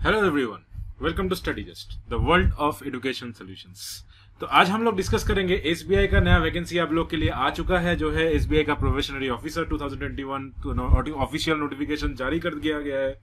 Hello everyone, welcome to study just the world of education solutions. तो आज हम लोग डिस्कस करेंगे एसबीआई का नया वैकेंसी आप लोग के लिए आ चुका है, जो है एसबीआई का प्रोबेशनरी ऑफिसर 2021 ऑफिशियल नोटिफिकेशन जारी कर दिया गया है।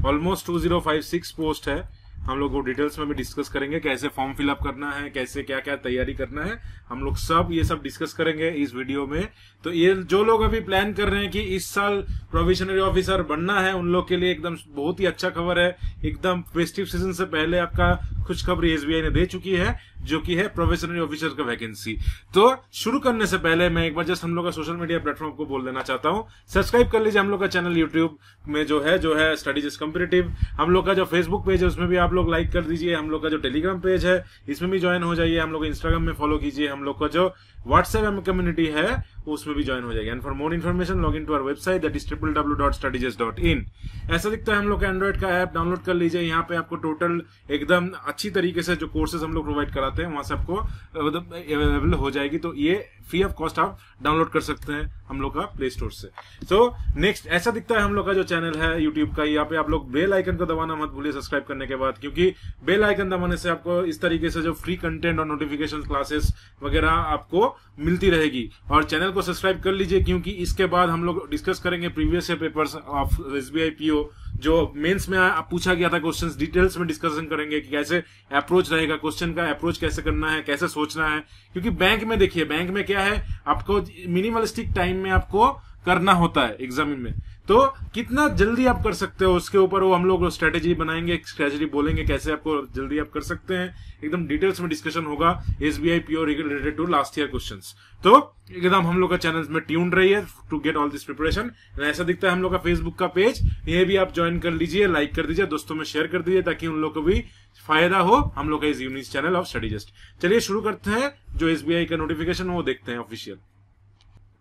ऑलमोस्ट 2056 पोस्ट है। हम लोग वो डिटेल्स में भी डिस्कस करेंगे, कैसे फॉर्म फिलअप करना है, कैसे क्या क्या तैयारी करना है, हम लोग ये सब डिस्कस करेंगे इस वीडियो में। तो ये जो लोग अभी प्लान कर रहे हैं कि इस साल प्रोबेशनरी ऑफिसर बनना है, उन लोग के लिए एकदम बहुत ही अच्छा खबर है। एकदम फेस्टिव सीजन से पहले आपका खुशखबरी एसबीआई ने दे चुकी है, जो कि है प्रोबेशनरी ऑफिसर का वैकेंसी। तो शुरू करने से पहले मैं एक बार जस्ट हम लोग का सोशल मीडिया प्लेटफॉर्म को बोल देना चाहता हूं, सब्सक्राइब कर लीजिए हम लोग का चैनल यूट्यूब में जो है स्टडी जस्ट कॉम्पिटिटिव। हम लोग का जो फेसबुक पेज है उसमें भी आप लोग लाइक कर दीजिए। हम लोग का जो टेलीग्राम पेज है इसमें भी ज्वाइन हो जाइए। हम लोग इंस्टाग्राम में फॉलो कीजिए। हम लोग का जो व्हाट्सएप कम्युनिटी है उसमें भी ज्वाइन हो जाएगा। And for more information log in to our website that is www.studygest.in। ऐसा दिखता है हम लोग का एंड्रॉइड का ऐप डाउनलोड कर लीजिए। यहाँ पे आपको टोटल एकदम अच्छी तरीके से जो कोर्सेज हम लोग प्रोवाइड कराते हैं वहां से आपको अवेलेबल हो जाएगी। तो ये फ्री ऑफ कॉस्ट आप डाउनलोड कर सकते हैं हम लोग का प्ले स्टोर से। तो नेक्स्ट ऐसा दिखता है हम लोग का जो चैनल है यूट्यूब का। यहाँ पे आप लोग बेल आइकन को दबाना मत भूलिए सब्सक्राइब करने के बाद, क्योंकि बेल आइकन दबाने से आपको इस तरीके से जो फ्री कंटेंट और नोटिफिकेशन क्लासेस वगैरह आपको मिलती रहेगी। और चैनल को सब्सक्राइब कर लीजिए, क्योंकि इसके बाद हम लोग डिस्कस करेंगे previous year papers of SBI PO जो मेंस में पूछा गया था क्वेश्चंस। डिटेल्स में डिस्कशन करेंगे कि कैसे अप्रोच रहेगा, क्वेश्चन का अप्रोच कैसे करना है, कैसे सोचना है। क्योंकि बैंक में देखिए, बैंक में क्या है, आपको मिनिमलिस्टिक टाइम में आपको करना होता है एग्जाम में। तो कितना जल्दी आप कर सकते हो उसके ऊपर वो हम लोग स्ट्रेटेजी बनाएंगे, स्ट्रेटेजी बोलेंगे कैसे आपको जल्दी आप कर सकते हैं। एकदम डिटेल्स में डिस्कशन होगा SBI PO related to last year questions. तो एकदम हम लोग का चैनल में ट्यून रहिए to get all this preparation. ऐसा दिखता है हम लोग का फेसबुक का पेज, ये भी आप ज्वाइन कर लीजिए, लाइक कर दीजिए, दोस्तों में शेयर कर दीजिए, ताकि उन लोग को भी फायदा हो हम लोग का इस unique channel of study just. चलिए शुरू करते हैं। जो एसबीआई का नोटिफिकेशन वो देखते हैं ऑफिशियल।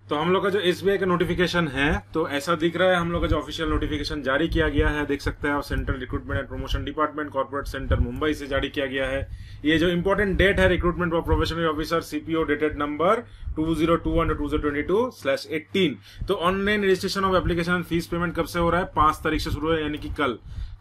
तो हम लोग का जो एसबीआई का नोटिफिकेशन है तो ऐसा दिख रहा है। हम लोग का जो ऑफिशियल नोटिफिकेशन जारी किया गया है, देख सकते हैं आप, central recruitment and promotion department, corporate centre Mumbai से जारी किया गया है। ये जो इंपॉर्टेंट डेट है, recruitment for probationary officer CPO dated number 2021-2022/18। तो online registration of application and fees payment कब से हो रहा है? 5 तारीख से शुरू है, यानी कि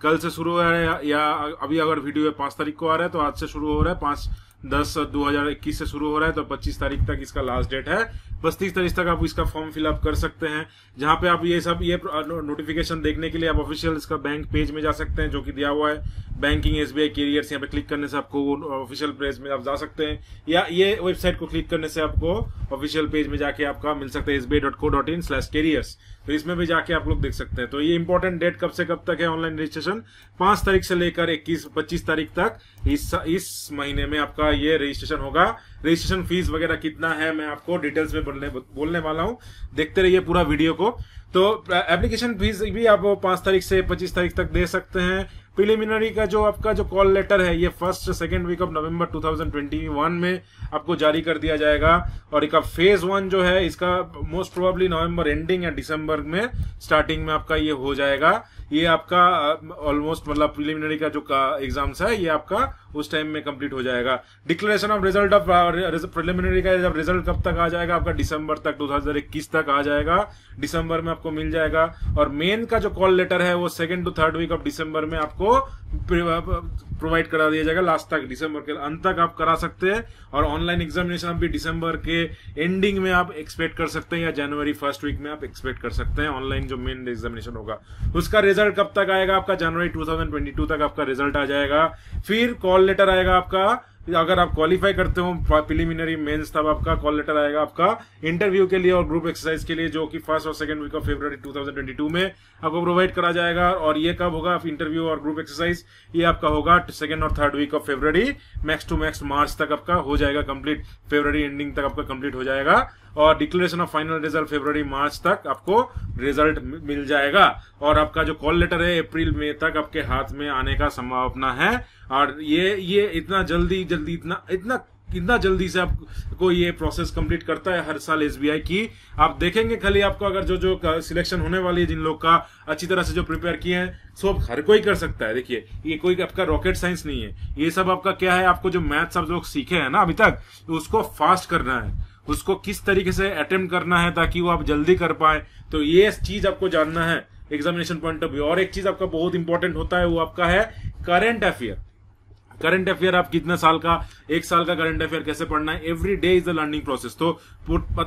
कल से शुरू हो रहा है, या अभी अगर वीडियो 5 तारीख को आ रहा है तो आज से शुरू हो रहा है। 5/10/2021 से शुरू हो रहा है, तो 25 तारीख तक इसका लास्ट डेट है। 35 तारीख तक आप इसका फॉर्म फिलअप कर सकते हैं। जहां पे आप ये नोटिफिकेशन देखने के लिए आप ऑफिशियल इसका बैंक पेज में जा सकते हैं, जो कि दिया हुआ है बैंकिंग एसबीआई कैरियर्स। यहाँ पे क्लिक करने से आपको ऑफिशियल पेज में आप जा सकते हैं, या ये वेबसाइट को क्लिक करने से आपको ऑफिशियल पेज में जाके आपका मिल सकता है sbi.co.in/careers। तो इसमें भी जाके आप लोग देख सकते हैं। तो ये इंपॉर्टेंट डेट कब से कब तक है ऑनलाइन रजिस्ट्रेशन? 5 तारीख से लेकर 25 तारीख तक इस महीने में आपका ये रजिस्ट्रेशन होगा। रजिस्ट्रेशन फीस वगैरह कितना है मैं आपको डिटेल्स में बोलने वाला हूं, देखते रहिए पूरा वीडियो को। तो एप्लीकेशन फीस भी आप 5 तारीख से 25 तारीख तक दे सकते हैं। प्रिलिमिनरी का जो आपका जो कॉल लेटर है ये 1st-2nd वीक ऑफ नवंबर 2021 में आपको जारी कर दिया जाएगा। और एक फेज 1 जो है इसका मोस्ट प्रोबेबली नवंबर एंडिंग या दिसंबर में स्टार्टिंग में आपका ये हो जाएगा। ये आपका ऑलमोस्ट मतलब प्रिलिमिनरी का जो एग्जाम्स है ये आपका उस टाइम में कंप्लीट हो जाएगा। Declaration of result of preliminary का जब रिजल्ट कब तक आ जाएगा? आपका दिसंबर तक 2021 तक आ जाएगा, दिसंबर में आपको मिल जाएगा। और मेन का जो कॉल लेटर है वो 2nd to 3rd week of December में आपको प्रोवाइड करा दिया जाएगा। लास्ट तक दिसंबर के अंत तक आप करा सकते हैं। और ऑनलाइन एग्जामिनेशन आप भी दिसंबर के एंडिंग में आप एक्सपेक्ट कर सकते हैं, या जनवरी 1st वीक में आप एक्सपेक्ट कर सकते हैं। ऑनलाइन जो मेन एग्जामिनेशन होगा उसका रिजल्ट कब तक आएगा? आपका जनवरी 2022 तक आपका रिजल्ट आ जाएगा। फिर कॉल लेटर आएगा आपका, अगर आप क्वालिफाई करते हो प्रिलिमिनरी मेंस, तब आपका कॉल लेटर आएगा आपका इंटरव्यू के लिए और ग्रुप एक्सरसाइज के लिए, जो कि 1st और 2nd वीक ऑफ फरवरी 2022 में आपको प्रोवाइड करा जाएगा। और ये कब होगा इंटरव्यू और ग्रुप एक्सरसाइज? ये आपका होगा 2nd और 3rd week of February, max to max March तक आपका हो जाएगा कंप्लीट। फरवरी एंडिंग तक आपका कंप्लीट हो जाएगा। और डिक्लेरेशन ऑफ फाइनल रिजल्ट फरवरी मार्च तक आपको रिजल्ट मिल जाएगा। और आपका जो कॉल लेटर है अप्रैल मई तक आपके हाथ में आने का संभावना है। और ये इतना जल्दी से आपको ये प्रोसेस कंप्लीट करता है हर साल एसबीआई की। आप देखेंगे खाली आपको अगर जो सिलेक्शन होने वाली है, जिन लोग का अच्छी तरह से जो प्रिपेयर किए हैं, सब हर कोई कर सकता है। देखिए ये कोई आपका रॉकेट साइंस नहीं है। ये सब आपका क्या है, आपको जो मैथ्स आप लोग सीखे हैं ना अभी तक, उसको फास्ट करना है, उसको किस तरीके से अटेम्प्ट करना है ताकि वो आप जल्दी कर पाए। तो ये चीज आपको जानना है एग्जामिनेशन पॉइंट ऑफ व्यू। और एक चीज आपका बहुत इंपॉर्टेंट होता है, वो आपका है करंट अफेयर आप कितना साल का, एक साल का करंट अफेयर कैसे पढ़ना है, every day is the learning process. तो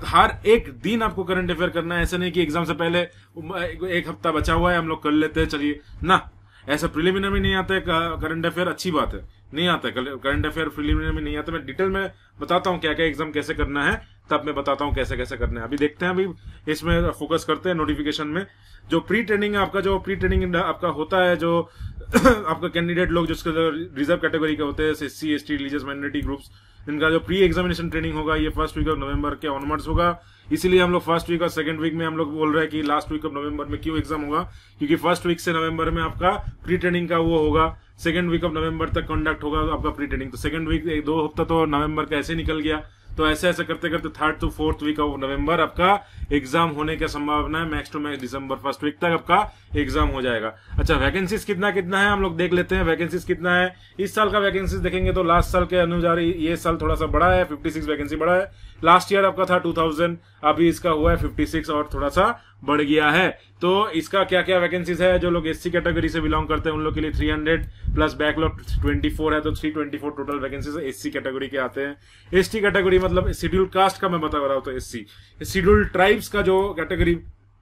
हर एक दिन आपको करंट अफेयर करना है। ऐसा नहीं कि एग्जाम से पहले एक हफ्ता बचा हुआ है हम लोग कर लेते हैं चलिए ना, ऐसा प्रिलिमिनरी में नहीं आता है करंट अफेयर, अच्छी बात है, नहीं आता है करंट अफेयर प्रिलिमिनरी में नहीं आता। मैं डिटेल में बताता हूँ क्या क्या एग्जाम कैसे करना है, तब मैं बताता हूँ कैसे कैसे करना है। अभी देखते हैं, अभी इसमें फोकस करते हैं नोटिफिकेशन में। जो प्री ट्रेनिंग है आपका, जो प्री ट्रेनिंग आपका होता है, जो आपका कैंडिडेट लोग जिसके रिजर्व कैटेगरी के होते हैं, SC ST religious minority groups, इनका जो प्री एग्जामिनेशन ट्रेनिंग होगा ये फर्स्ट वीक ऑफ नवंबर के ऑनवर्ड्स होगा। इसीलिए हम लोग फर्स्ट वीक और सेकंड वीक में हम लोग बोल रहे हैं कि लास्ट वीक ऑफ नवंबर में क्यों एग्जाम होगा, क्योंकि फर्स्ट वीक से नवंबर में आपका प्री ट्रेनिंग का वो होगा, सेकंड वीक ऑफ नवंबर तक कंडक्ट होगा आपका प्री ट्रेनिंग। तो सेकंड वीक 2 हफ्ता तो नवंबर का ऐसे निकल गया, तो ऐसे ऐसे करते करते 3rd to 4th week of November आपका एग्जाम होने की संभावना है। Max to max December first week तक आपका एग्जाम हो जाएगा। अच्छा, वैकेंसीज कितना कितना है हम लोग देख लेते हैं। वैकेंसीज कितना है इस साल का, वैकेंसीज देखेंगे तो लास्ट साल के अनुसार ये साल थोड़ा सा बड़ा है, 56 वैकेंसी बड़ा है। लास्ट ईयर आपका था 2000, अभी इसका हुआ है 56 और थोड़ा सा बढ़ गया है। तो इसका क्या क्या वैकेंसीज है, जो लोग SC कैटेगरी से बिलोंग करते हैं उन लोग के लिए 300 प्लस बैकलॉग 24 है, तो 324 टोटल वैकेंसीज SC कैटेगरी के आते हैं। ST कैटेगरी मतलब शेड्यूल कास्ट का मैं बता रहा हूं, तो SC शेड्यूल ट्राइब्स का जो कैटेगरी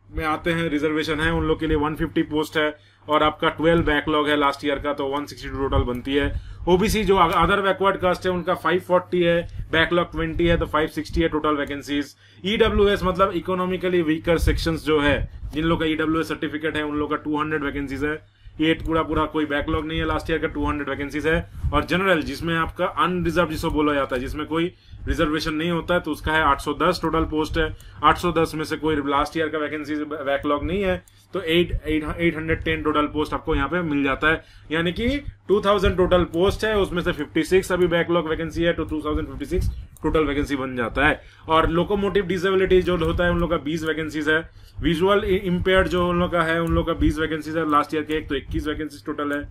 में आते हैं, रिजर्वेशन है, उन लोग के लिए 150 पोस्ट है और आपका 12 बैकलॉग है लास्ट ईयर का, तो 162 टोटल बनती है। OBC जो अदर बैकवर्ड कास्ट है उनका 540 है, बैकलॉग 20 है, तो 560 है टोटल वैकेंसीज। EWS मतलब इकोनॉमिकली वीकर सेक्शंस जो है, जिन लोग का EWS सर्टिफिकेट है उन लोग का 200 वैकेंसीज है। ये पूरा कोई बैकलॉग नहीं है, लास्ट ईयर का 200 वैकेंसीज है। और जनरल जिसमें आपका अनरिजर्व जिसको बोला जाता है, जिसमें कोई रिजर्वेशन नहीं होता है, तो उसका है 810 टोटल पोस्ट है। 810 में से कोई लास्ट ईयर का वैकेंसी बैकलॉग नहीं है, तो 810 टोटल पोस्ट आपको यहाँ पे मिल जाता है। यानी कि 2000 टोटल पोस्ट है, उसमें से 56 अभी बैकलॉग वैकेंसी है, तो 2056 टोटल वैकेंसी बन जाता है। और लोकोमोटिव डिसेबिलिटी जो होता है उन लोग का 20 वैकेंसीज है। विजुअल इम्पेयर्ड जो उन लोग का है उन लोग का 20 वैकेंसीज है लास्ट ईयर के, तो 21 वैकेंसीज टोटल है।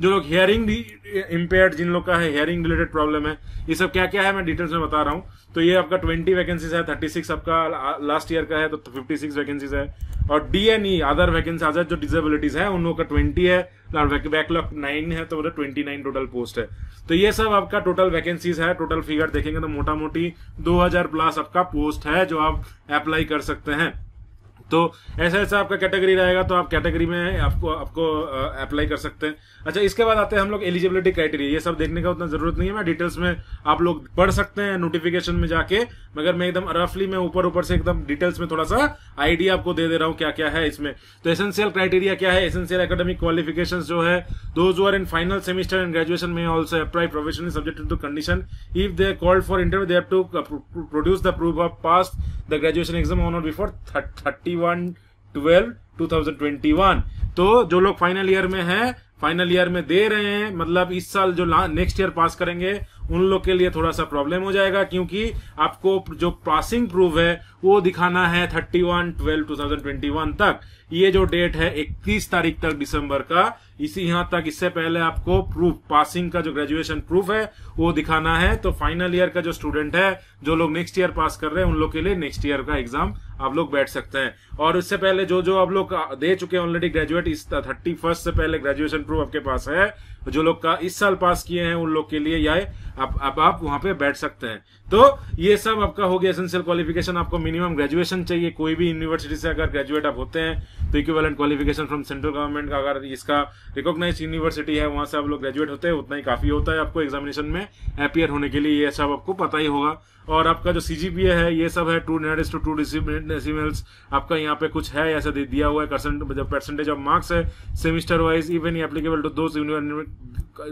जो लोग हियरिंग इम्पेयर्ड, जिन लोग का है हियरिंग रिलेटेड प्रॉब्लम है, ये सब क्या क्या है मैं डिटेल्स में बता रहा हूँ। तो ये आपका 20 वैकेंसीज है, 36 आपका लास्ट ईयर का है, तो 56 वैकेंसीज है। और DNE अदर वैकेंसी, अदर जो डिसेबिलिटीज है उन लोगों का 20 है, बैकलॉग 9 है, तो 29 टोटल पोस्ट है। तो ये सब आपका टोटल वैकेंसीज है। टोटल फिगर देखेंगे तो मोटा मोटी 2000 प्लस आपका पोस्ट है जो आप अप्लाई कर सकते हैं। तो ऐसा ऐसा आपका कैटेगरी रहेगा, तो आप कैटेगरी में आपको अप्लाई कर सकते हैं। अच्छा, इसके बाद आते हैं हम लोग एलिजिबिलिटी क्राइटेरिया। ये सब देखने का उतना जरूरत नहीं है, मैं डिटेल्स में आप लोग पढ़ सकते हैं नोटिफिकेशन में जाके, मगर मैं एकदम रफली मैं ऊपर से एकदम डिटेल्स में थोड़ा सा आइडिया आपको दे दे रहा हूँ क्या क्या है इसमें। तो एसेंशियल क्राइटेरिया क्या है, एसेंशियल एकेडमिक क्वालिफिकेशंस जो है, those who are in final semester in graduation में also apply professionally subject to condition if they called for interview, they have to produce the proof of pass the graduation exam on or before 31/12/2021। तो जो लोग final year में है, final year में दे रहे हैं, मतलब इस साल जो नेक्स्ट ईयर पास करेंगे उन लोग के लिए थोड़ा सा प्रॉब्लम हो जाएगा, क्योंकि आपको जो पासिंग प्रूफ है वो दिखाना है 31/12/2021 तक। ये जो डेट है 31 तारीख तक दिसंबर का, इसी यहाँ तक, इससे पहले आपको प्रूफ पासिंग का जो ग्रेजुएशन प्रूफ है वो दिखाना है। तो फाइनल ईयर का जो स्टूडेंट है, जो लोग नेक्स्ट ईयर पास कर रहे हैं, उन लोग के लिए नेक्स्ट ईयर का एग्जाम आप लोग बैठ सकते हैं। और इससे पहले जो आप लोग दे चुके हैं ऑलरेडी ग्रेजुएट, इस 31 से पहले ग्रेजुएशन प्रूफ आपके पास है, जो लोग का इस साल पास किए हैं उन लोग के लिए यह आप वहां पे बैठ सकते हैं। तो ये सब आपका हो गया एसेंशियल क्वालिफिकेशन। आपको मिनिमम ग्रेजुएशन चाहिए, कोई भी यूनिवर्सिटी से अगर ग्रेजुएट आप होते हैं तो equivalent qualification from central government का, अगर इसका रिकॉग्नाइज्ड यूनिवर्सिटी है वहां से आप लोग ग्रेजुएट होते हैं, उतना ही काफी होता है आपको एग्जामिनेशन में अपियर होने के लिए। ये सब आपको पता ही होगा। और आपका जो CGPA है ये सब है 2 nearest to 2 decimals आपका यहाँ पे कुछ है ऐसा दिया हुआ है। परसेंटेज ऑफ मार्क्स है semester wise, even applicable to those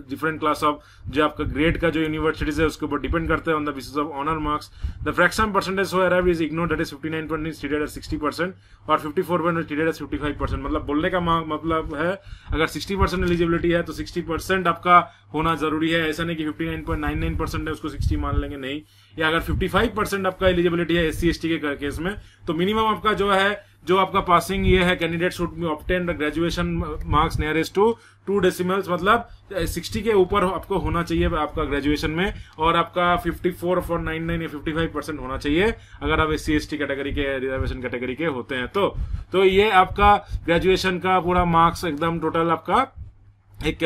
different class of, जो आपका ग्रेड का जो यूनिवर्सिटीज है उसके ऊपर डिपेंड करते हैं on the basis of honour marks. The fraction percentage so arrived is ignored, that is 59% treated as 60% और 54% treated as 55%। मतलब बोलने का मतलब है अगर 60% एलिजिबिलिटी है तो 60% आपका होना जरूरी है। ऐसा नहीं कि 59.99% है उसको 60 मान लेंगे, नहीं। या अगर 55% आपका एलिजिबिलिटी है SC ST के केस में, तो मिनिमम आपका जो आपका पासिंग ये है, candidate should obtain the graduation marks nearest to 2 decimals, मतलब 60 के ऊपर आपको होना चाहिए आपका ग्रेजुएशन में, और आपका 54.99 या 55% होना चाहिए अगर आप SC ST कैटेगरी के, रिजर्वेशन कैटेगरी के होते हैं। तो ये आपका ग्रेजुएशन का पूरा मार्क्स एकदम टोटल आपका एक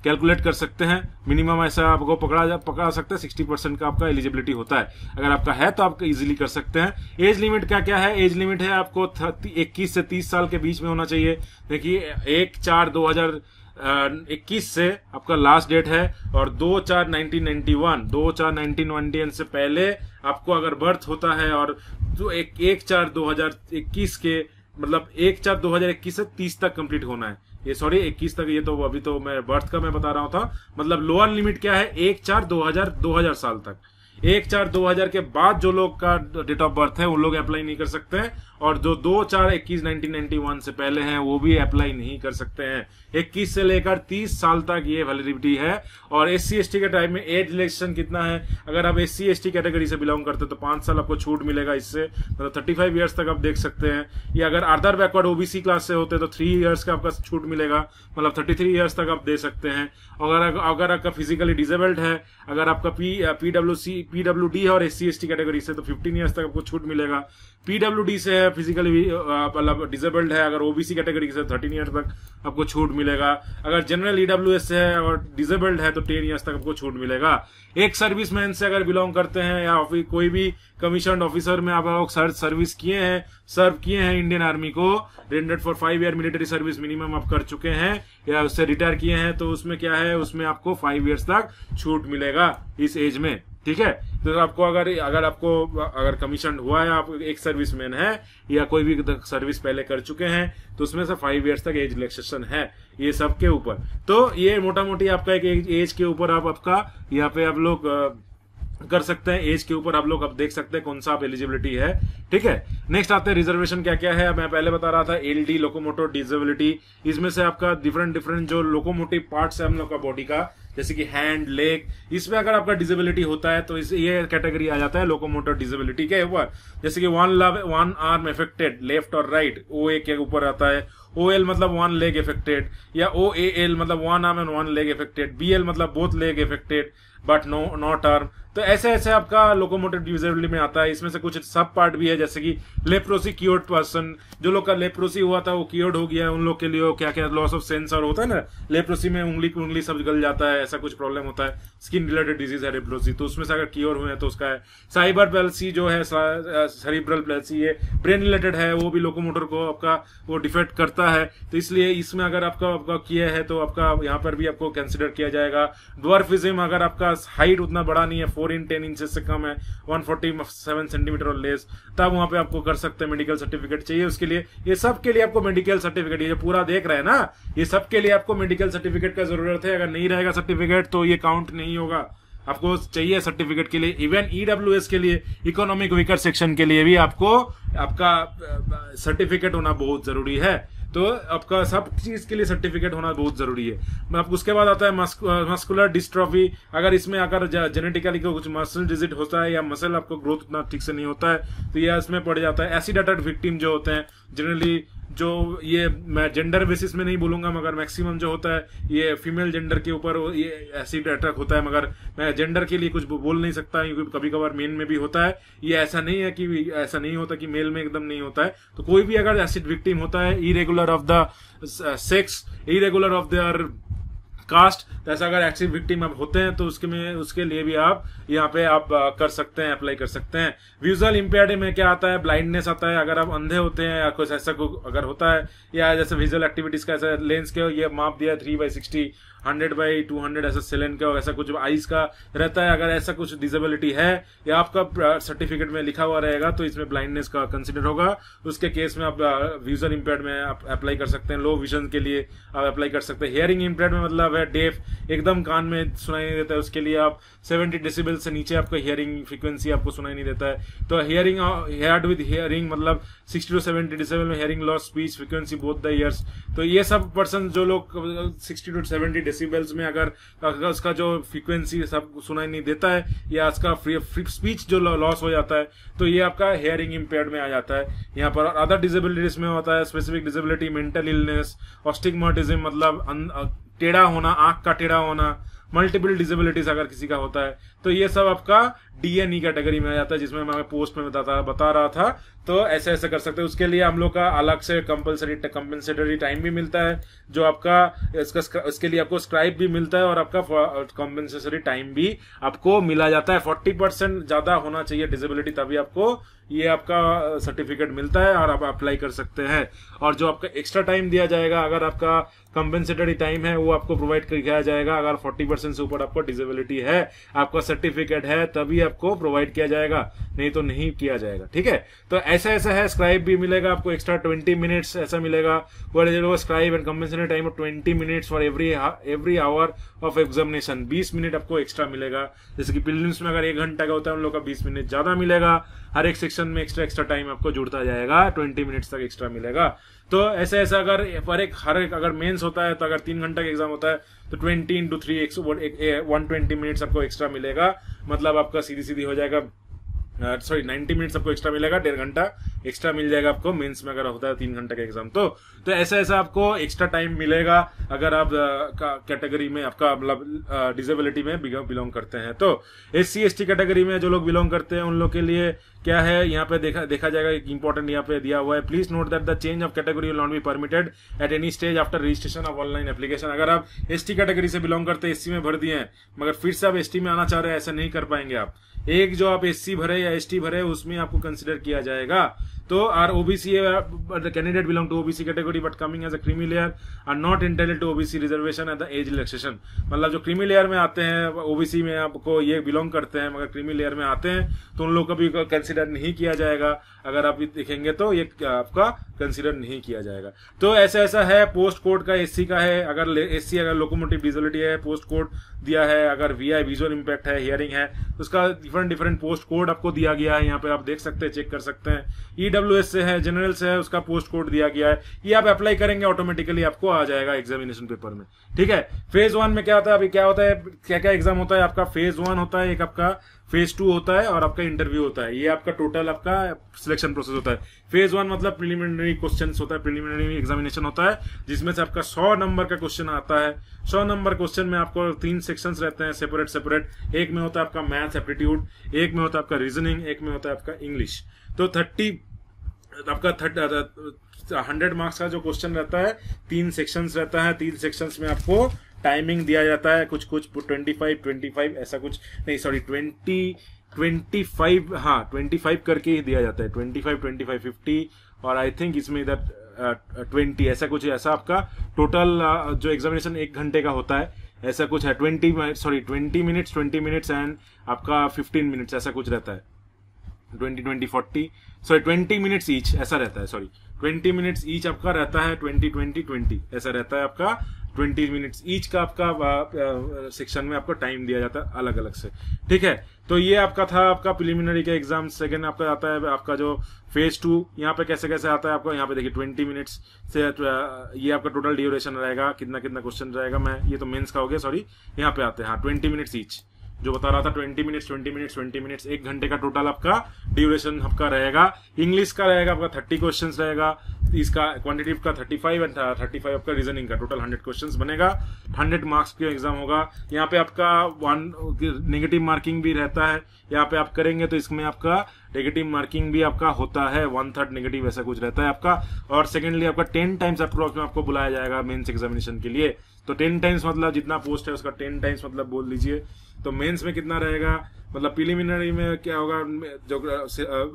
कैलकुलेट कर सकते हैं। मिनिमम ऐसा आपको पकड़ा सकते हैं 60% का आपका एलिजिबिलिटी होता है। अगर आपका है तो आप इजीली कर सकते हैं। एज लिमिट का क्या है? एज लिमिट है आपको 21 से 30 साल के बीच में होना चाहिए। देखिए 1/4/2021 से आपका लास्ट डेट है, और 2/4/1991 से पहले आपको अगर बर्थ होता है, और जो 1/4/2021 के मतलब 1/4/2021 से 30 तक कंप्लीट होना है। ये सॉरी 21 तक, ये तो अभी तो मैं बर्थ का मैं बता रहा था। मतलब लोअर लिमिट क्या है? 1/4/2000 साल तक। 1/4/2000 के बाद जो लोग का डेट ऑफ बर्थ है वो लोग अप्लाई नहीं कर सकते हैं, और जो 2/4/21/1991 से पहले हैं वो भी अप्लाई नहीं कर सकते हैं। 21 से लेकर 30 साल तक ये वैलिडिटी है। और SC/ST के टाइम में एज रिलैक्सेशन कितना है? अगर आप SC/ST कैटेगरी से बिलोंग करते हैं तो 5 साल आपको छूट मिलेगा इससे, मतलब 35 ईयर्स तक आप देख सकते हैं। या अगर अदर बैकवर्ड OBC क्लास से होते हैं तो 3 ईयर्स का आपका छूट मिलेगा, मतलब 33 ईयर्स तक आप दे सकते हैं। अगर आपका फिजिकली डिसेबल्ड है, अगर आपका PWD है और SC/ST कैटेगरी से, तो 15 ईयर्स तक आपको छूट मिलेगा। PWD से है, फिजिकली मतलब डिसेबल्ड है, अगर OBC कैटेगरी से 13 ईयर तक आपको छूट मिलेगा। अगर जनरल EWS से है और डिसेबल्ड है तो 10 ईयर्स तक आपको छूट मिलेगा। एक सर्विसमैन से अगर बिलोंग करते हैं या कोई भी कमीशन ऑफिसर में आप लोग सर्व किए हैं इंडियन आर्मी को, rendered for 5 year military service minimum आप कर चुके हैं या उससे रिटायर किए हैं, तो उसमें क्या है, उसमें आपको 5 ईयर्स तक छूट मिलेगा इस एज में। ठीक है, तो आपको अगर कमीशन हुआ है, आप एक सर्विसमैन है या कोई भी सर्विस पहले कर चुके हैं, तो उसमें से 5 ईयर्स तक एज रिलैक्सेशन है ये सब के ऊपर। तो ये मोटा मोटी आपका एक एज के ऊपर आपका यहाँ पे आप लोग कर सकते हैं। एज के ऊपर आप लोग अब देख सकते हैं कौन सा आप एलिजिबिलिटी है। ठीक है, नेक्स्ट आते हैं रिजर्वेशन क्या क्या है। मैं पहले बता रहा था LD लोकोमोटिव डिसेबिलिटी, इसमें से आपका डिफरेंट जो लोकोमोटिव पार्ट्स है हम लोग का बॉडी का, जैसे कि हैंड, लेग, इसमें अगर आपका डिसेबिलिटी होता है तो ये कैटेगरी आ जाता है लोकोमोटर डिसेबिलिटी के ऊपर। जैसे कि वन आर्म अफेक्टेड लेफ्ट और राइट, OA के ऊपर आता है। OL मतलब वन लेग अफेक्टेड, या OAL मतलब one arm and one leg affected. BL मतलब both leg affected but not arm. तो ऐसे आपका लोकोमोटिव डिसेबिलिटी में आता है। इसमें से कुछ सब पार्ट भी है, जैसे कि लेप्रोसी क्योर्ड पर्सन, जो लोग का लेप्रोसी हुआ था वो क्योर्ड हो गया है, उन लोग के लिए क्या क्या लॉस ऑफ सेंस और होता है ना, लेप्रोसी में उंगली सब गल जाता है, ऐसा कुछ प्रॉब्लम होता है। स्किन रिलेटेड डिजीज है लेप्रोसी, तो उसमें से अगर क्योर हुए हैं तो उसका है। साइबर पैल्सी जो है, सेरिब्रल पैल्सी, ये ब्रेन रिलेटेड है, वो भी लोकोमोटर को आपका वो डिफेक्ट करता है। तो इसलिए इसमें अगर आपका किया है तो आपका यहाँ पर भी आपको कंसिडर किया जाएगा। ड्वार्फिज्म, अगर आपका हाइट उतना बड़ा नहीं है, 4 इन 10 इंचेस से कम है, 147 सेंटीमीटर और लेस, तब वहां पे आपको कर सकते हैं। मेडिकल सर्टिफिकेट चाहिए उसके लिए। ये सब के लिए आपको मेडिकल सर्टिफिकेट, ये जो पूरा देख रहे हैं ना, ये सब के लिए आपको मेडिकल सर्टिफिकेट का जरूरत है। अगर नहीं रहेगा सर्टिफिकेट तो ये काउंट नहीं होगा, आपको चाहिए सर्टिफिकेट के लिए। इवन EWS के लिए, इकोनॉमिक वीकर सेक्शन के लिए भी आपको आपका सर्टिफिकेट होना बहुत जरूरी है। तो आपका सब चीज के लिए सर्टिफिकेट होना बहुत जरूरी है। अब उसके बाद आता है मस्कुलर डिस्ट्रॉफी। अगर इसमें अगर जेनेटिकली कुछ मसल डिजीज होता है या मसल आपको ग्रोथ उतना ठीक से नहीं होता है तो ये इसमें पड़ जाता है। एसिड अटैक विक्टिम जो होते हैं जनरली, जो ये मैं जेंडर बेसिस में नहीं बोलूंगा मगर मैक्सिमम जो होता है ये फीमेल जेंडर के ऊपर ये एसिड अटैक होता है, मगर मैं जेंडर के लिए कुछ बोल नहीं सकता क्योंकि कभी कभार मेल में भी होता है। ये ऐसा नहीं है कि ऐसा नहीं होता कि मेल में एकदम नहीं होता है। तो कोई भी अगर एसिड विक्टिम होता है, irregular of the sex, irregular of their caste, तो ऐसा अगर एक्सिड विक्टिम आप होते हैं तो उसके लिए भी आप यहाँ पे आप कर सकते हैं, अप्लाई कर सकते हैं। विजुअल इम्पेयर्ड में क्या आता है, ब्लाइंडनेस आता है। अगर आप अंधे होते हैं या कुछ ऐसा अगर होता है, या जैसे विजुअल एक्टिविटीज का ऐसा लेंस के ये माप दिया 3/60, 100/200 ऐसा सेलेन का ऐसा कुछ आइज का रहता है। अगर ऐसा कुछ डिसेबिलिटी है या आपका सर्टिफिकेट में लिखा हुआ रहेगा तो इसमें ब्लाइंडनेस का कंसिडर होगा। उसके केस में आप विजुअल इम्पेयर्ड में आप अप्लाई कर सकते हैं। लो विजन के लिए आप अप्लाई कर सकते हैं। हियरिंग इम्पेयर्ड में मतलब है डेफ, एकदम कान में सुनाई नहीं देता है, उसके लिए आप 70 डेसिबल से नीचे आपका हियरिंग फ्रीक्वेंसी आपको सुनाई नहीं देता है। तो हियरिंग हेयर्ड विद हियरिंग मतलब 60 to 70 डेसिबल में hearing loss, speech frequency both the years. तो ये सब पर्सन जो लोग 60 to 70 डेसिबल्स में अगर उसका जो फ्रीक्वेंसी सब सुनाई नहीं देता है या उसका स्पीच जो लॉस हो जाता है तो ये आपका हियरिंग इम्पेयर्ड में आ जाता है यहाँ पर। अदर डिसेबिलिटीज में होता है स्पेसिफिक डिसेबिलिटी, मेंटल इलनेस, ऑस्टिग्मेटिज्म मतलब टेढ़ा होना, आंख का टेढ़ा होना, मल्टीपल डिसेबिलिटीज अगर किसी का होता है, तो ये सब आपका DNE कैटेगरी में आ जाता है, जिसमें मैं पोस्ट में बता रहा था। तो ऐसे ऐसे कर सकते हैं। उसके लिए हम लोग का अलग से कंपनसेटरी टाइम भी मिलता है, जो आपका इसके लिए आपको स्क्राइब भी मिलता है, और आपका कंपनसेटरी टाइम भी आपको मिला जाता है। 40% ज्यादा होना चाहिए डिसेबिलिटी, तभी आपको ये आपका सर्टिफिकेट मिलता है और आप अप्लाई कर सकते हैं। और जो आपका एक्स्ट्रा टाइम दिया जाएगा, अगर आपका कंपेंसेटरी टाइम है, वो आपको प्रोवाइड किया जाएगा। अगर 40% से ऊपर आपको डिसेबिलिटी है, आपका सर्टिफिकेट है, तभी आपको प्रोवाइड किया जाएगा, नहीं तो नहीं किया जाएगा। ठीक है, तो ऐसा ऐसा है। स्क्राइब भी मिलेगा आपको एक्स्ट्रा 20 मिनट्स ऐसा मिलेगा। Scribe and compensatory time of 20 minutes for every hour of examination. 20 minute आपको एक्स्ट्रा मिलेगा। जैसे कि प्रीलिम्स में अगर 1 घंटा का होता है, उन लोग का 20 मिनट ज्यादा मिलेगा। हर एक सेक्शन में एक्स्ट्रा टाइम आपको जुड़ता जाएगा, 20 मिनट्स तक एक्स्ट्रा मिलेगा। तो ऐसे ऐसा अगर हर एक अगर मेंस होता है, तो अगर 3 घंटा का एग्जाम होता है, तो 20 into 3 120 मिनट्स आपको एक्स्ट्रा मिलेगा। मतलब आपका सीधी सीधी हो जाएगा 90 मिनट्स आपको एक्स्ट्रा मिलेगा, 1.5 घंटा एक्स्ट्रा मिल जाएगा आपको मेंस में अगर होता है 3 घंटे का एग्जाम। तो ऐसा ऐसा आपको एक्स्ट्रा टाइम मिलेगा अगर आप कैटेगरी में आपका मतलब डिसेबिलिटी में बिलोंग करते हैं। तो SC ST कैटेगरी में जो लोग बिलोंग करते हैं, उन लोग के लिए क्या है, यहाँ पे देखा जाएगा। एक इंपॉर्टेंट यहाँ पे दिया हुआ है, please note that the change of category will not be permitted at any stage after registration of online application. अगर आप ST कैटेगरी से बिलोंग करते हैं, SC में भर दिए हैं, मगर फिर से आप ST में आना चाह रहे हैं, ऐसा नहीं कर पाएंगे आप। एक जो आप SC भरे या ST भरे, उसमें आपको कंसिडर किया जाएगा। तो are OBC candidate belong to OBC category but coming as a creamy layer are not entitled to OBC reservation at the age relaxation. मतलब जो क्रीमी लेयर में आते हैं, OBC में आपको ये बिलोंग करते हैं, मगर क्रीमी लेयर में आते हैं, तो उन लोग को भी कंसिडर नहीं किया जाएगा। अगर आप देखेंगे तो ये आपका कंसिडर नहीं किया जाएगा। तो ऐसा ऐसा है। पोस्ट कोड का SC का है, अगर SC अगर लोकोमोटिव डिसेबिलिटी है, पोस्ट कोड दिया है। अगर VI विजुअल इंपैक्ट है, हियरिंग है, उसका डिफरेंट पोस्ट कोड आपको दिया गया है। यहाँ पे आप देख सकते हैं, चेक कर सकते हैं। EWS से है, जनरल से है, उसका पोस्ट कोड दिया गया है। ये आप अप्लाई करेंगे, ऑटोमेटिकली आपको आ जाएगा एग्जामिनेशन पेपर में। ठीक है, फेज 1 में क्या होता है, अभी क्या होता है, क्या क्या एग्जाम होता है आपका। फेज 1 होता है, एक आपका फेज 2 होता है, और आपका इंटरव्यू होता है। ये आपका टोटल आपका सिलेक्शन प्रोसेस होता है। फेज 1 मतलब प्रिलिमिनरी क्वेश्चंस होता है, प्रिलिमिनरी एग्जामिनेशन होता है, जिसमें से आपका 100 नंबर का क्वेश्चन आता है। 100 नंबर क्वेश्चन में आपको 3 सेक्शंस रहते हैं, सेपरेट। एक में होता है आपका मैथ्स एप्टीट्यूड, एक में होता है आपका रीजनिंग, एक में होता है आपका इंग्लिश। तो 100 मार्क्स का जो क्वेश्चन रहता है, 3 सेक्शंस रहता है। 3 सेक्शंस में आपको टाइमिंग दिया जाता है, कुछ 25 ऐसा कुछ नहीं, सॉरी 25 करके ही दिया जाता है। 25 50, और आई थिंक इसमें इधर 20 ऐसा कुछ, ऐसा आपका टोटल जो एग्जामिनेशन 1 घंटे का होता है, ऐसा कुछ है। 20 मिनट्स एंड आपका 15 मिनट्स ऐसा कुछ रहता है। 20 मिनट्स ईच ऐसा रहता है। 20 मिनट्स ईच आपका रहता है। 20 ऐसा रहता है आपका। 20 मिनट्स ईच का आपका सेक्शन में आपको टाइम दिया जाता है अलग अलग से। ठीक है, तो ये आपका था आपका प्रिलिमिनरी का एग्जाम। सेकंड आपका आता है आपका जो फेज 2। यहाँ पे कैसे कैसे आता है आपको, यहाँ पे देखिए 20 मिनट्स से ये आपका टोटल ड्यूरेशन रहेगा, कितना क्वेश्चन रहेगा। मैं ये तो मेंस का हो गया, सॉरी। यहाँ पे आते हैं, हाँ 20 मिनट्स ईच जो बता रहा था। 20 मिनट्स 1 घंटे का टोटल आपका ड्यूरेशन आपका रहेगा। इंग्लिश का रहेगा आपका 30 क्वेश्चन रहेगा। इसका क्वांटिटिव का 35 एंड 35 आपका रीजनिंग का टोटल 100 क्वेश्चंस बनेगा। 100 मार्क्स का एग्जाम होगा। यहाँ पे आपका 1 नेगेटिव मार्किंग भी रहता है। यहाँ पे आप करेंगे तो इसमें आपका नेगेटिव मार्किंग भी आपका होता है, 1/3 नेगेटिव ऐसा कुछ रहता है आपका। और सेकेंडली आपका 10 टाइम्स अप्रोक्स में आपको बुलाया जाएगा मेंस एग्जामिनेशन के लिए। तो 10 टाइम्स मतलब जितना पोस्ट है उसका 10 टाइम्स मतलब बोल दीजिए। तो मेंस में कितना रहेगा, मतलब प्रिलिमिनरी में क्या होगा, जो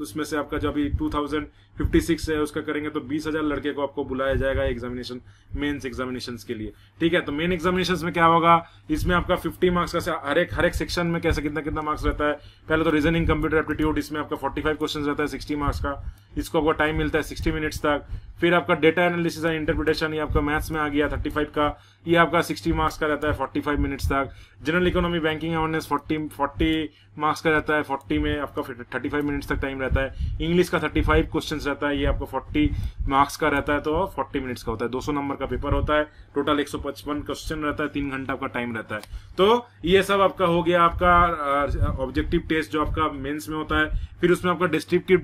उसमें से आपका जो अभी 2056 है उसका करेंगे तो 20,000 लड़के को आपको बुलाया जाएगा एग्जामिनेशन, मेंस एग्जामिनेशन के लिए। ठीक है, तो मेन एग्जामिनेशन में क्या होगा, इसमें आपका 50 मार्क्स का हर एक सेक्शन में कैसे कितना मार्क्स रहता है। पहले तो रीजनिंग, कंप्यूटर एप्टीट्यूड, इसमें आपका 45 क्वेश्चन रहता है 60 मार्क्स का। इसको आपको टाइम मिलता है 60 मिनट्स तक। फिर आपका डेटा एनालिसिस एंड इंटरप्रिटेशन, ये आपका मैथ्स में आ गया 35 का, ये आपका 60 मार्क्स का रहता है 45 मिनट्स तक। General economy, banking awareness 40 marks का रहता है, 40 में आपका 35 मिनट्स तक टाइम रहता है। इंग्लिश का 35 क्वेश्चंस रहता है, ये आपको 40 मार्क्स का रहता है, तो 40 मिनट्स का होता है। 200 नंबर का पेपर होता है, टोटल 155 क्वेश्चन रहता है, 3 घंटा आपका टाइम रहता है। तो ये सब आपका हो गया आपका ऑब्जेक्टिव टेस्ट जो आपका मेंस में होता है। फिर उसमें आपका डिस्क्रिप्टिव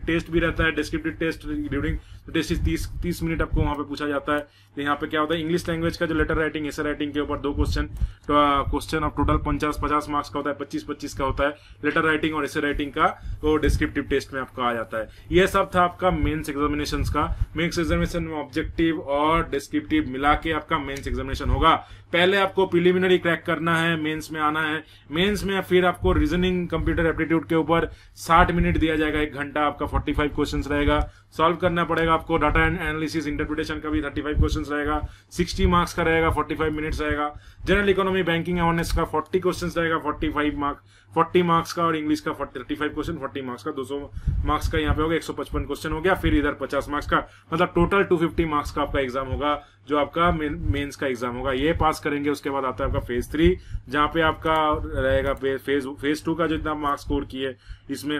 टेस्ट भी रहता है। डिस्क्रिप्टिव टेस्ट ड्यूरिंग तो 30 मिनट आपको वहां पे पूछा जाता है। तो यहाँ पे क्या होता है, इंग्लिश लैंग्वेज का जो लेटर राइटिंग एसे राइटिंग के ऊपर 2 क्वेश्चन ऑफ टोटल 50 मार्क्स का होता है, 25 का होता है लेटर राइटिंग और एसे राइटिंग का, वो डिस्क्रिप्टिव टेस्ट में आपका आ जाता है। ये सब था आपका मेंस एग्जामिनेशन का। मेंस एग्जामिनेशन में ऑब्जेक्टिव और डिस्क्रिप्टिव मिला के आपका मेंस एग्जामिनेशन होगा। पहले आपको प्रिलिमिनरी क्रैक करना है, मेंस में आना है। मेंस में फिर आपको रीजनिंग कंप्यूटर एप्टीट्यूड के ऊपर 60 मिनट दिया जाएगा, 1 घंटा आपका 45 क्वेश्चंस रहेगा, सॉल्व करना पड़ेगा आपको। डाटा एनालिसिस इंटरप्रिटेशन का भी 35 क्वेश्चंस रहेगा, 60 मार्क्स का रहेगा, 45 मिनट्स रहेगा। जनरल इकोनॉमी बैंकिंग अवेयरनेस का 40 क्वेश्चंस रहेगा, 40 मार्क्स का, और इंग्लिश का 35 क्वेश्चन 40 मार्क्स का, 200 मार्क्स का यहाँ पे होगा, 155 क्वेश्चन हो गया। फिर इधर 50 मार्क्स का, मतलब टोटल 250 मार्क्स का आपका एग्जाम होगा, जो आपका मेंस का एग्जाम होगा। ये पास करेंगे उसके बाद आता है आपका फेज 3, जहां पे आपका रहेगा फेज 2 का जो इतना मार्क्स स्कोर किए, इसमें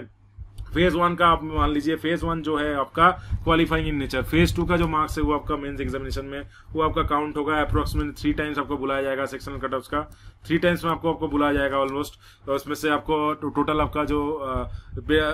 फेज 1 का आप मान लीजिए, फेज 1 जो है आपका क्वालिफाइंग इन नेचर, फेज 2 का जो मार्क्स है वो आपका मेंस एग्जामिनेशन में वो आपका काउंट होगा। अप्रोक्सीमेटली 3 टाइम्स आपको बुलाया जाएगा सेक्शनल कट ऑफ का, 3 टाइम्स में आपको बुलाया जाएगा ऑलमोस्ट। तो उसमें से आपको टोटल आपका जो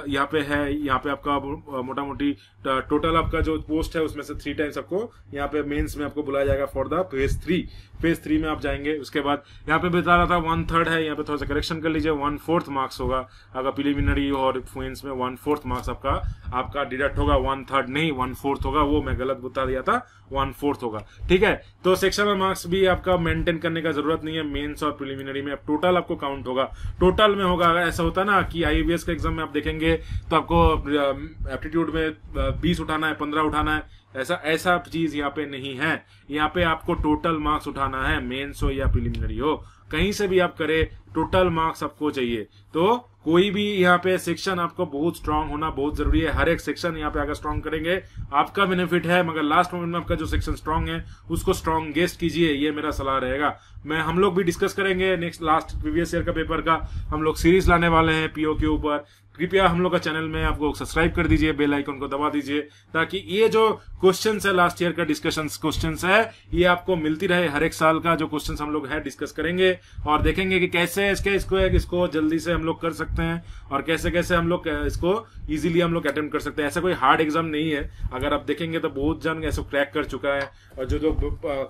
यहाँ पे है, यहाँ पे आपका मोटा मोटी टोटल आपका जो पोस्ट है उसमें से 3 टाइम्स आपको यहाँ पे मेंस में आपको बुलाया जाएगा फॉर द फेज 3 में आप जाएंगे। उसके बाद यहाँ पे बता रहा था 1/3 है, यहाँ पे थोड़ा सा करेक्शन कर लीजिए, 1/4 मार्क्स होगा अगर प्रिलिमिनरी और मेंस में 1/4 मार्क्स आपका डिडक्ट होगा, 1/3 नहीं 1/4 होगा, वो मैं गलत बता दिया था, 1/4 होगा। ठीक है, तो सेक्शनल मार्क्स भी आपका मेंटेन करने का जरूरत नहीं है मेंस और प्रिलिमिनरी में, टोटल आपको काउंट होगा, टोटल में होगा। अगर ऐसा होता ना कि आईबीएस के एग्जाम में आप देखेंगे तो आपको एप्टीट्यूड में 20 उठाना है, 15 उठाना है, ऐसा चीज यहाँ पे नहीं है। यहाँ पे आपको टोटल मार्क्स उठाना है, मेंस हो या प्रिलिमिनरी हो, कहीं से भी आप करें, टोटल मार्क्स आपको चाहिए। तो कोई भी यहाँ पे सेक्शन आपको बहुत स्ट्रांग होना बहुत जरूरी है। हर एक सेक्शन यहाँ पे अगर स्ट्रांग करेंगे आपका बेनिफिट है, मगर लास्ट मोमेंट में आपका जो सेक्शन स्ट्रांग है उसको स्ट्रांग गेस्ट कीजिए, ये मेरा सलाह रहेगा। हम लोग भी डिस्कस करेंगे नेक्स्ट लास्ट प्रीवियस ईयर का पेपर का, हम लोग सीरीज लाने वाले हैं पीओ के ऊपर। कृपया हम लोग का चैनल में आपको सब्सक्राइब कर दीजिए, बेल आइकन को दबा दीजिए, ताकि ये जो क्वेश्चंस है लास्ट ईयर का डिस्कशंस क्वेश्चंस है ये आपको मिलती रहे। हर एक साल का जो क्वेश्चंस हम लोग है डिस्कस करेंगे और देखेंगे कि कैसे इसको जल्दी से हम लोग कर सकते हैं और कैसे कैसे हम लोग इसको इजीली हम लोग अटेम्प्ट कर सकते हैं। ऐसा कोई हार्ड एग्जाम नहीं है, अगर आप देखेंगे तो बहुत जन ऐसा क्रैक कर चुका है, और जो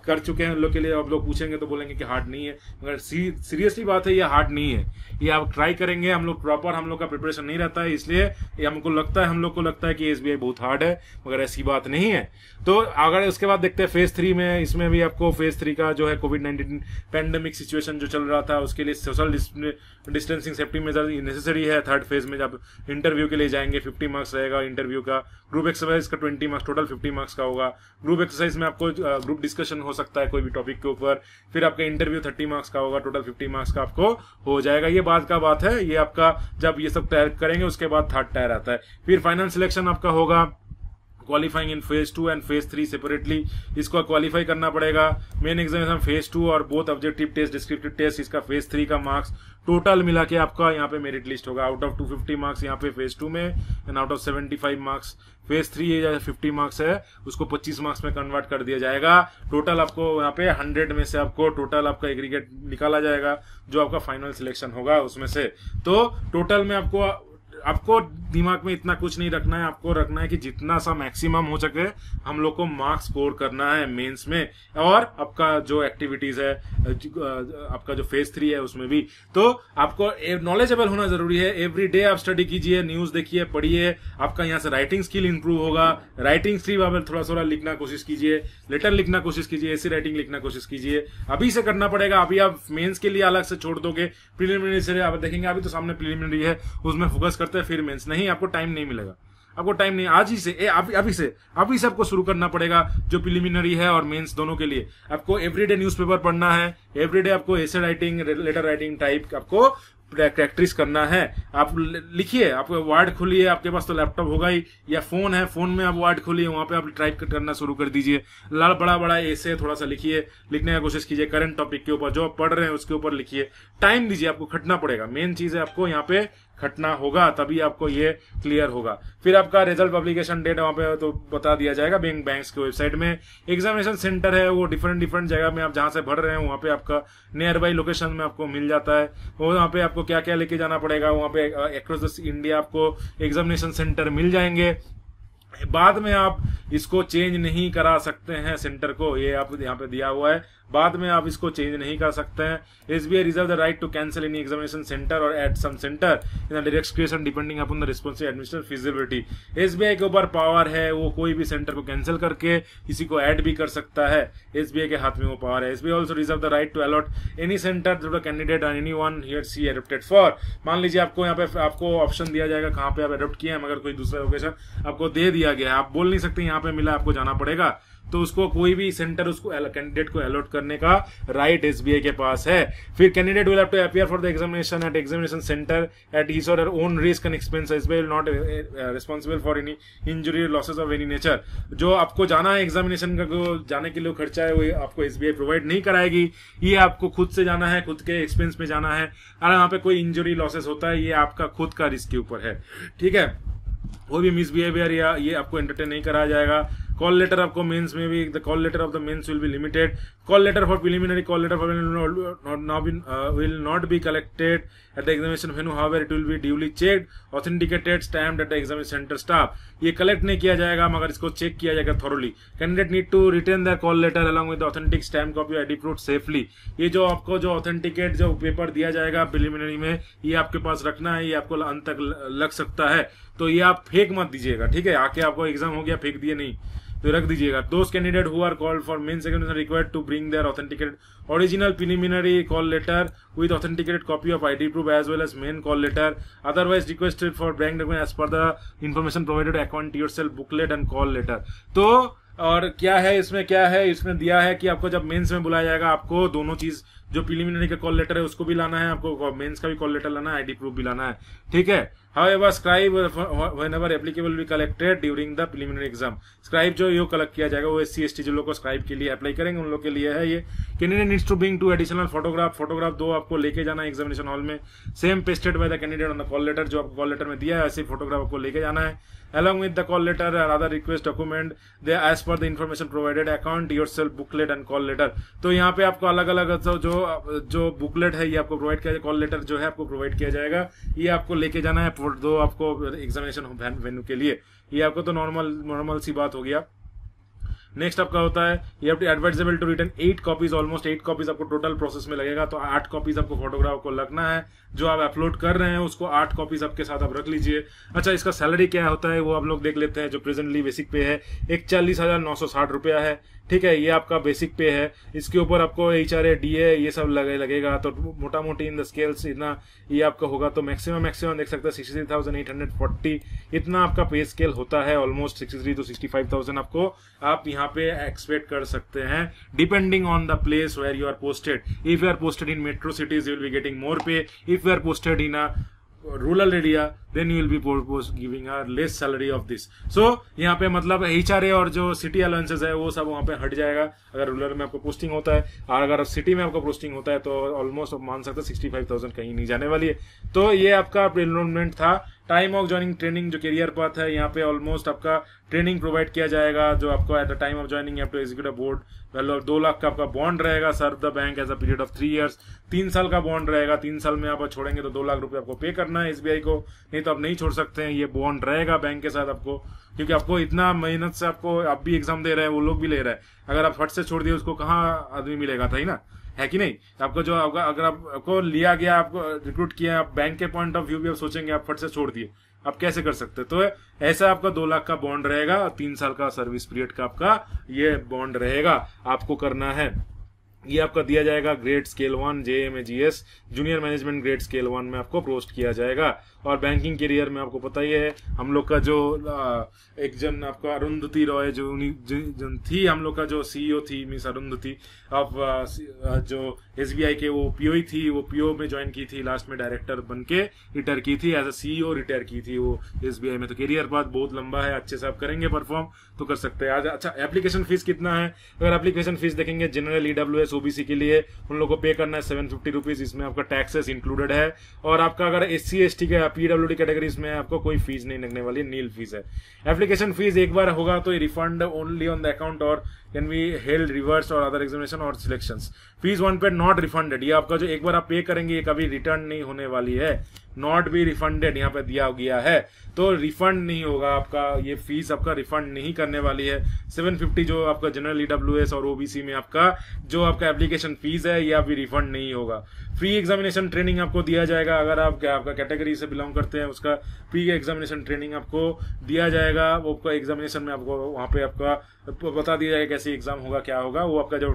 कर चुके हैं उन लोग के लिए आप लोग पूछेंगे तो बोलेंगे कि हार्ड नहीं है, मगर सीरियसली बात है ये हार्ड नहीं है। ये आप ट्राई करेंगे, हम लोग प्रॉपर हम लोग का प्रिपरेशन नहीं रहता है, इसलिए हम लोग को लगता है कि एसबीआई बहुत हार्ड है, मगर ऐसी बात नहीं है। तो अगर उसके बाद देखते हैं फेज 3 में, इसमें भी आपको फेज 3 का जो है कोविड-19 पैंडेमिक सिचुएशन जो चल रहा था उसके लिए social distancing safety major necessary है। थर्ड फेज में जब इंटरव्यू के लिए जाएंगे 50 मार्क्स रहेगा इंटरव्यू का, ग्रुप एक्सरसाइज का 20 मार्क्स, टोटल 50 मार्क्स का होगा। ग्रुप एक्सरसाइज में आपको ग्रुप डिस्कशन हो सकता है कोई भी टॉपिक के ऊपर, फिर आपका इंटरव्यू 30 मार्क्स का होगा, टोटल 50 मार्क्स का आपको हो जाएगा। ये बात का बात है, ये आपका जब ये सब तैयार करेंगे उसके बाद थर्ड टायर आता है। फिर फाइनल सिलेक्शन आपका होगा qualifying in phase 2 and phase 3 separately, इसको क्वालिफाई करना पड़ेगा। मेन एग्जामिनेशन फेज 2 और both objective test descriptive test, इसका फेज 3 का मार्क्स टोटल मिला के आपका यहाँ पे मेरिट लिस्ट होगा। आउट ऑफ 250 मार्क्स यहाँ पे फेज 2 में and out of 75 marks phase 3 50 marks है उसको 25 मार्क्स में कन्वर्ट कर दिया जाएगा। टोटल आपको यहाँ पे 100 में से आपको टोटल आपका एग्रीगेट निकाला जाएगा जो आपका फाइनल सिलेक्शन होगा उसमें से। तो टोटल में आपको दिमाग में इतना कुछ नहीं रखना है, आपको रखना है कि जितना सा मैक्सिमम हो सके हम लोग को मार्क्स स्कोर करना है मेंस में, और आपका जो एक्टिविटीज है आपका जो फेज 3 है उसमें भी। तो आपको नॉलेजेबल होना जरूरी है, एवरी डे आप स्टडी कीजिए, न्यूज देखिए, पढ़िए, आपका यहाँ से राइटिंग स्किल इंप्रूव होगा। राइटिंग स्किल आप थोड़ा लिखना कोशिश कीजिए, लेटर लिखना कोशिश कीजिए, ऐसी राइटिंग लिखना कोशिश कीजिए, अभी से करना पड़ेगा। अभी आप मेंस के लिए अलग से छोड़ दोगे, प्रिलिमिनरी से आप देखेंगे अभी तो सामने प्रिलिमिनरी है उसमें फोकस करते हैं, फिर मेंस नहीं, आपको टाइम नहीं मिलेगा, आपको टाइम नहीं, आज ही से अभी से आपको शुरू करना पड़ेगा जो प्रिलिमिनरी है और मेंस दोनों के लिए। आपको एवरीडे न्यूज़पेपर पढ़ना है, एवरीडे आपको essay writing, letter writing type आपको प्रैक्टिस करना है। आप लिखिए, आप वर्ड खोलिए, आपके पास तो लैपटॉप होगा ही या फोन है, फोन में आप वर्ड खोलिए, वहां पे आप टाइप करना शुरू कर दीजिए। बड़ा ऐसे थोड़ा सा लिखिए, लिखने का कोशिश कीजिए, करंट टॉपिक के ऊपर जो आप पढ़ रहे हैं उसके ऊपर लिखिए। टाइम दीजिए, आपको खटना पड़ेगा, मेन चीज है आपको यहाँ पे खटना होगा, तभी आपको ये क्लियर होगा। फिर आपका रिजल्ट पब्लिकेशन डेट वहां पे तो बता दिया जाएगा बैंक्स के वेबसाइट में। एग्जामिनेशन सेंटर है वो डिफरेंट जगह में आप जहां से भर रहे हैं वहां पे आपका नियर बाई लोकेशन में आपको मिल जाता है। वहां पे आपको क्या क्या लेके जाना पड़ेगा, वहां पे अक्रॉस द इंडिया आपको एग्जामिनेशन सेंटर मिल जाएंगे। बाद में आप इसको चेंज नहीं करा सकते हैं सेंटर को, ये आप यहाँ पे दिया हुआ है, बाद में आप इसको चेंज नहीं कर सकते हैं। SBI reserve the right to cancel any examination centre or at some centre in direct creation depending upon the responsive administration feasibility. SBI के ऊपर पावर है, वो कोई भी सेंटर को कैंसिल करके किसी को ऐड भी कर सकता है, SBI के हाथ में वो पावर है। SBI also reserve the right to allot any centre to the candidate or any one he or she adopted for. मान लीजिए आपको यहाँ पे आपको ऑप्शन दिया जाएगा कहाँ पे आप एडॉप्ट किए हैं, मगर कोई दूसरा लोकेशन आपको दे दिया गया है, आप बोल नहीं सकते यहाँ पे मिला आपको जाना पड़ेगा, तो उसको कोई भी सेंटर उसको कैंडिडेट को अलॉट करने का राइट SBI के पास है। फिर candidate will have to appear for the examination at examination centre at his or her own risk and expense. SBI will not responsible for any injury or losses of any nature. जो आपको जाना है examination का, जाने के लिए खर्चा है वो आपको SBI प्रोवाइड नहीं कराएगी, ये आपको खुद से जाना है, खुद के एक्सपेंस में जाना है। और यहाँ पे कोई इंजरी लॉसेस होता है ये आपका खुद का रिस्क के ऊपर है, ठीक है। वो भी मिसबिहेवियर या ये आपको एंटरटेन नहीं कराया जाएगा। कॉल लेटर आपको मेंस में भी, the call letter of the mains will be limited. Call letter for preliminary, call letter for will not be collected at the examination venue, however it will be duly checked, authenticated, stamped at the examination center staff। ये collect नहीं किया जाएगा मगर इसको check किया जाएगा thoroughly. Candidate need to retain the call letter along with authentic stamp copy ID proof safely. ये जो आपको जो ऑथेंटिकेट जो पेपर दिया जाएगा प्रिलिमिनरी में, ये आपके पास रखना है, ये आपको अंत तक लग सकता है, तो ये आप फेंक मत दीजिएगा, ठीक है। आके आपको एग्जाम हो गया फेंक दिए नहीं, तो रख दीजिएगा। Those candidate who are called for mains examination required to bring their authenticated original preliminary call letter with authenticated copy of ID proof as well as main call letter, otherwise requested for bank document as per the information provided account yourself booklet and call letter। तो और क्या है इसमें, क्या है इसमें दिया है कि आपको जब मेंस में बुलाया जाएगा आपको दोनों चीज, जो प्रिलिमिनरी का कॉल लेटर है उसको भी लाना है, आपको मेंस का भी कॉल लेटर लाना है, ID प्रूफ भी लाना है, ठीक है। However, scribe whenever applicable will be collected during the preliminary exam। Scribe जो ये कलेक्ट किया जाएगा वो SC/ST जो लोग को स्क्राइब के लिए अप्लाई करेंगे उन लोग के लिए है ये। Candidate needs to bring 2 additional photograph 2 आपको लेके जाना है एग्जामिनेशन हॉल में, same pasted by the candidate on the call letter, जो आपको कॉल लेटर में दिया है ऐसे फोटोग्राफ आपको लेके जाना है। along with the call letter or other request document they as per the information provided account yourself booklet and call letter। तो यहाँ पे आपको अलग अलग जो बुकलेट है ये आपको प्रोवाइड किया जाएगा, कॉल लेटर जो है आपको प्रोवाइड किया जाएगा, ये आपको लेके जाना है दो आपको एग्जामिनेशन वेन्यू के लिए। ये आपको तो नॉर्मल सी बात हो गया। नेक्स्ट आपका होता है you have to advisable to return 8 copies, almost 8 copies आपको टोटल प्रोसेस में लगेगा, तो 8 कॉपीज आपको फोटोग्राफ को लगना है, जो आप अपलोड कर रहे हैं उसको 8 कॉपीज आपके साथ आप रख लीजिए। अच्छा, इसका सैलरी क्या होता है वो आप लोग देख लेते हैं। जो प्रेजेंटली बेसिक पे है 41,960 रुपया है, ठीक है, ये आपका बेसिक पे है। इसके ऊपर आपको HRA DA ये सब लगेगा, तो मोटा मोटी इन द स्केल्स इतना ये आपका होगा, तो मैक्सिमम देख सकते हैं 63,840 इतना आपका पे स्केल होता है। ऑलमोस्ट 63 to 65,000 आपको आप यहाँ पे एक्सपेक्ट कर सकते हैं, depending on the place where you are posted. If you are posted in metro cities you will be getting more pay, if you are posted in a rural area then you will be giving a less salary of this. So यहाँ पे मतलब HRA और जो city allowances है वो सब वहाँ पे हट जाएगा अगर रूरल में आपको पोस्टिंग होता है, और अगर सिटी में आपको पोस्टिंग होता है तो ऑलमोस्ट मान सकते हैं 65,000 कहीं नहीं जाने वाली है। तो ये आपका एनरोलमेंट था। टाइम ऑफ ज्वाइनिंग ट्रेनिंग जो करियर पाथ है यहाँ पे ऑलमोस्ट आपका ट्रेनिंग प्रोवाइड किया जाएगा, जो आपको at the time of joining to executive board 2 lakh का आपका बॉन्ड रहेगा, serve the bank as a period of 3 years, 3 साल का बॉन्ड रहेगा। 3 साल में आप छोड़ेंगे तो 2 लाख रुपए आपको पे करना है SBI को, नहीं तो आप नहीं छोड़ सकते हैं। ये बॉन्ड रहेगा बैंक के साथ आपको, क्योंकि आपको इतना मेहनत से आपको आप भी एग्जाम दे रहे हैं, वो लोग भी ले रहे हैं। अगर आप फट से छोड़ दिए उसको कहाँ आदमी मिलेगा था ही ना, है कि नहीं। आपको जो अगर आपको लिया गया, आपको रिक्रूट किया, आप बैंक के पॉइंट ऑफ व्यू भी आप सोचेंगे, आप फट से छोड़ दिए, आप कैसे कर सकते। तो ऐसा आपका 2 लाख का बॉन्ड रहेगा, 3 साल का सर्विस पीरियड का आपका ये बॉन्ड रहेगा, आपको करना है। ये आपका दिया जाएगा grade scale 1 JMAGS junior management grade scale 1 में आपको पोस्ट किया जाएगा। और बैंकिंग करियर में आपको पता ही है हम लोग का जो एक जन आपका अरुंधति रॉय जो थी, हम लोग का जो CEO थी मिस अरुंधति अब जो SBI के वो PO थी, वो PO में ज्वाइन की थी, लास्ट में डायरेक्टर बन के रिटायर की थी, एज अ CEO रिटायर की थी वो SBI में। तो करियर पाथ बहुत लंबा है, अच्छे से आप करेंगे परफॉर्म तो कर सकते हैं। आज अच्छा एप्लीकेशन फीस कितना है, अगर एप्लीकेशन फीस देखेंगे जनरल EWS OBC के लिए उन लोगों को पे करना है 750 रुपीज, इसमें आपका टैक्सेस इंक्लूडेड है। और आपका अगर SC/ST का PWD कैटेगरीज में आपको कोई फीस नहीं लगने वाली, नील फीस है। एप्लीकेशन फीस एक बार होगा तो refund only on the account और कैन बी हेल्ड रिवर्स और अदर एग्जामिनेशन और सिलेक्शंस। फीस वन पे नॉट रिफंडेड, ये आपका जो एक बार आप पे करेंगे ये कभी रिटर्न नहीं होने वाली है। नॉट बी रिफंडेड यहाँ पे दिया गया है, तो रिफंड नहीं होगा आपका, ये फीस आपका रिफंड नहीं करने वाली है। 750 जो आपका जनरल ईडब्ल्यूएस और ओबीसी में आपका जो आपका एप्लीकेशन फीस है ये अभी रिफंड नहीं होगा। फ्री एग्जामिनेशन ट्रेनिंग आपको दिया जाएगा, अगर आप आपका कैटेगरी से बिलोंग करते हैं उसका फ्री एग्जामिनेशन ट्रेनिंग आपको दिया जाएगा। वो आपका एग्जामिनेशन में आपको वहाँ पे आपका बता दिया जाएगा कैसे एग्जाम होगा क्या होगा, वो आपका जो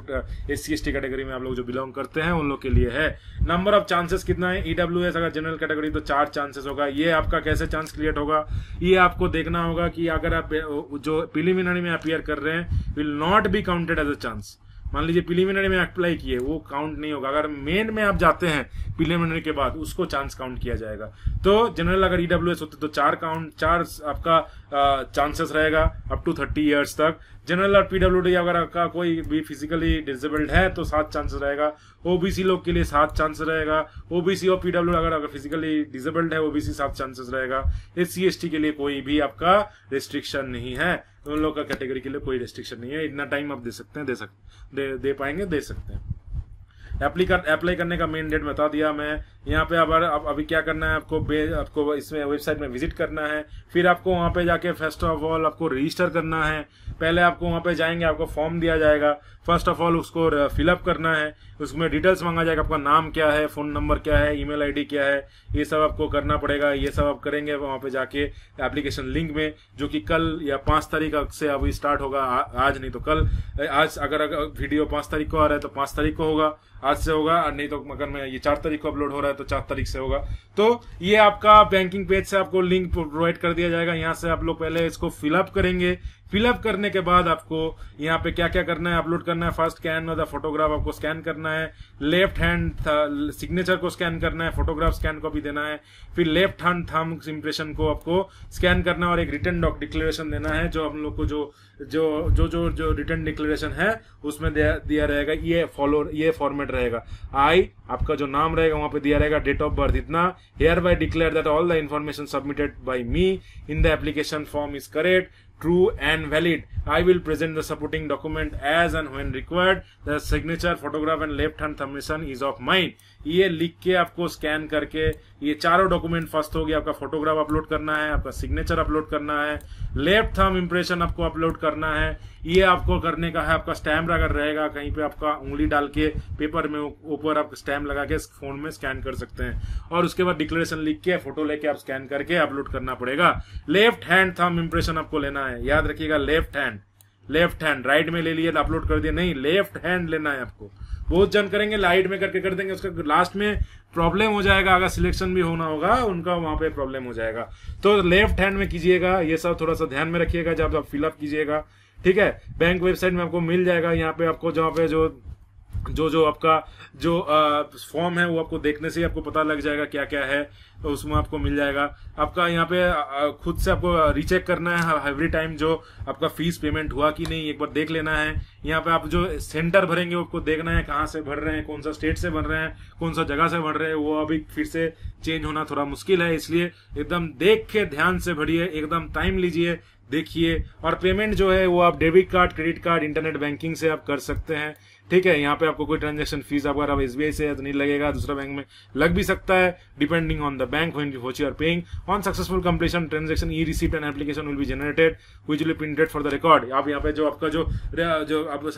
SC/ST कैटेगरी में आप लोग जो बिलोंग करते हैं उन लोग के लिए है। नंबर ऑफ चांसेस कितना है, ईडब्ल्यूएस अगर जनरल कैटेगरी तो 4 चांसेस होगा। ये आपका कैसे चांस क्रिएट होगा, ये आपको देखना होगा कि अगर आप जो प्रिलिमिनरी में अपीयर कर रहे हैं will not be counted as a chance. मान लीजिए प्रिलिमिनरी में अप्लाई किए वो काउंट नहीं होगा, अगर मेन में आप जाते हैं प्रिलिमिनरी के बाद उसको चांस काउंट किया जाएगा। तो जनरल अगर ईडब्ल्यूएस होते तो 4 आपका चांसेस रहेगा अप टू 30 इयर्स तक। जनरल और पीडब्ल्यूडी अगर आपका कोई भी फिजिकली डिसेबल्ड है तो 7 चांसेस रहेगा। ओबीसी लोग के लिए 7 चांसेस रहेगा। ओबीसी और पीडब्ल्यू अगर फिजिकली डिसेबल्ड है ओबीसी 7 चांसेस रहेगा। SC/ST के लिए कोई भी आपका रिस्ट्रिक्शन नहीं है, उन लोग का कैटेगरी के लिए कोई रिस्ट्रिक्शन नहीं है। इतना टाइम आप दे सकते हैं, दे पाएंगे, दे सकते हैं। अप्लाई करने का मेन डेट बता दिया मैं। यहाँ पे अभी क्या करना है आपको इसमें वेबसाइट में विजिट करना है, फिर आपको वहाँ पे जाके फर्स्ट ऑफ ऑल आपको रजिस्टर करना है। पहले आपको वहाँ पे जाएंगे, आपको फॉर्म दिया जाएगा, फर्स्ट ऑफ ऑल उसको फिलअप करना है। उसमें डिटेल्स मांगा जाएगा, आपका नाम क्या है, फोन नंबर क्या है, ईमेल आईडी क्या है, ये सब आपको करना पड़ेगा। ये सब आप करेंगे वहाँ पे जाके एप्लीकेशन लिंक में, जो कि कल या 5 तारीख से अभी स्टार्ट होगा, आज नहीं तो कल। आज अगर वीडियो 5 तारीख को आ रहा है तो 5 तारीख को होगा, आज से होगा, नहीं तो मगर में ये 4 तारीख को अपलोड हो रहा है तो 4 तारीख से होगा। तो ये आपका बैंकिंग पेज से आपको लिंक प्रोवाइड कर दिया जाएगा, यहाँ से आप लोग पहले इसको फिलअप करेंगे। फिलअप करने के बाद आपको यहाँ पे क्या क्या करना है, अपलोड करना है। First scan of the photograph आपको स्कैन करना है, लेफ्ट हैंड सिग्नेचर को स्कैन करना है, फोटोग्राफ स्कैन कॉपी देना है, फिर लेफ्ट हैंड थंब इंप्रेशन को आपको स्कैन करना है और एक रिटर्न डिक्लेरेशन देना है। जो हम लोग को जो रिटर्न डिक्लेरेशन है उसमें दिया रहेगा, ये फॉर्मेट रहेगा। आपका जो नाम रहेगा वहां पे दिया रहेगा, डेट ऑफ बर्थ इतना, here bye declare that all the information submitted by me in the application form is correct, true and valid. I will present the supporting document as and when required. The signature, photograph and left hand thumbnail is of mine. ये लिख के आपको scan करके ये चारों document first हो गया। आपका फोटोग्राफ अपलोड करना है, आपका सिग्नेचर अपलोड करना है, लेफ्ट थंब इंप्रेशन आपको अपलोड करना है। ये आपको करने का है। आपका स्टैम्प अगर रहेगा कहीं पे, आपका उंगली डाल के पेपर में ऊपर आप स्टैम्प लगा के फोन में स्कैन कर सकते हैं। और उसके बाद डिक्लेरेशन लिख के फोटो लेके आप स्कैन करके अपलोड करना पड़ेगा। लेफ्ट हैंड थंब इंप्रेशन आपको लेना है, याद रखिएगा। लेफ्ट हैंड राइट में ले लिया अपलोड कर दिया, नहीं, लेफ्ट हैंड लेना है आपको। बहुत जन करेंगे लाइट में करके कर देंगे, उसका लास्ट में प्रॉब्लम हो जाएगा। अगर सिलेक्शन भी होना होगा उनका वहां पे प्रॉब्लम हो जाएगा। तो लेफ्ट हैंड में कीजिएगा, ये सब थोड़ा सा ध्यान में रखिएगा जब आप फिलअप कीजिएगा, ठीक है। बैंक वेबसाइट में आपको मिल जाएगा, यहाँ पे आपको जहाँ पे जो आपका जो फॉर्म है वो आपको देखने से ही आपको पता लग जाएगा क्या क्या है, तो उसमें आपको मिल जाएगा। आपका यहाँ पे खुद से आपको रीचेक करना है एवरी टाइम जो आपका फीस पेमेंट हुआ कि नहीं, एक बार देख लेना है। यहाँ पे आप जो सेंटर भरेंगे आपको देखना है कहाँ से भर रहे हैं, कौन सा स्टेट से भर रहे हैं, कौन सा जगह से भर रहे हैं। वो अभी फिर से चेंज होना थोड़ा मुश्किल है, इसलिए एकदम देख के ध्यान से भरिए, एकदम टाइम लीजिए, देखिए। और पेमेंट जो है वो आप debit card, credit card, internet banking से आप कर सकते हैं, ठीक है। यहाँ पे आपको कोई ट्रांजैक्शन फीस अगर आप SBI से है तो नहीं लगेगा, दूसरा बैंक में लग भी सकता है, depending on the bank which you are paying. On successful completion transaction e receipt and application will be generated which will be printed for the record. आप यहाँ पे जो आपका जो आप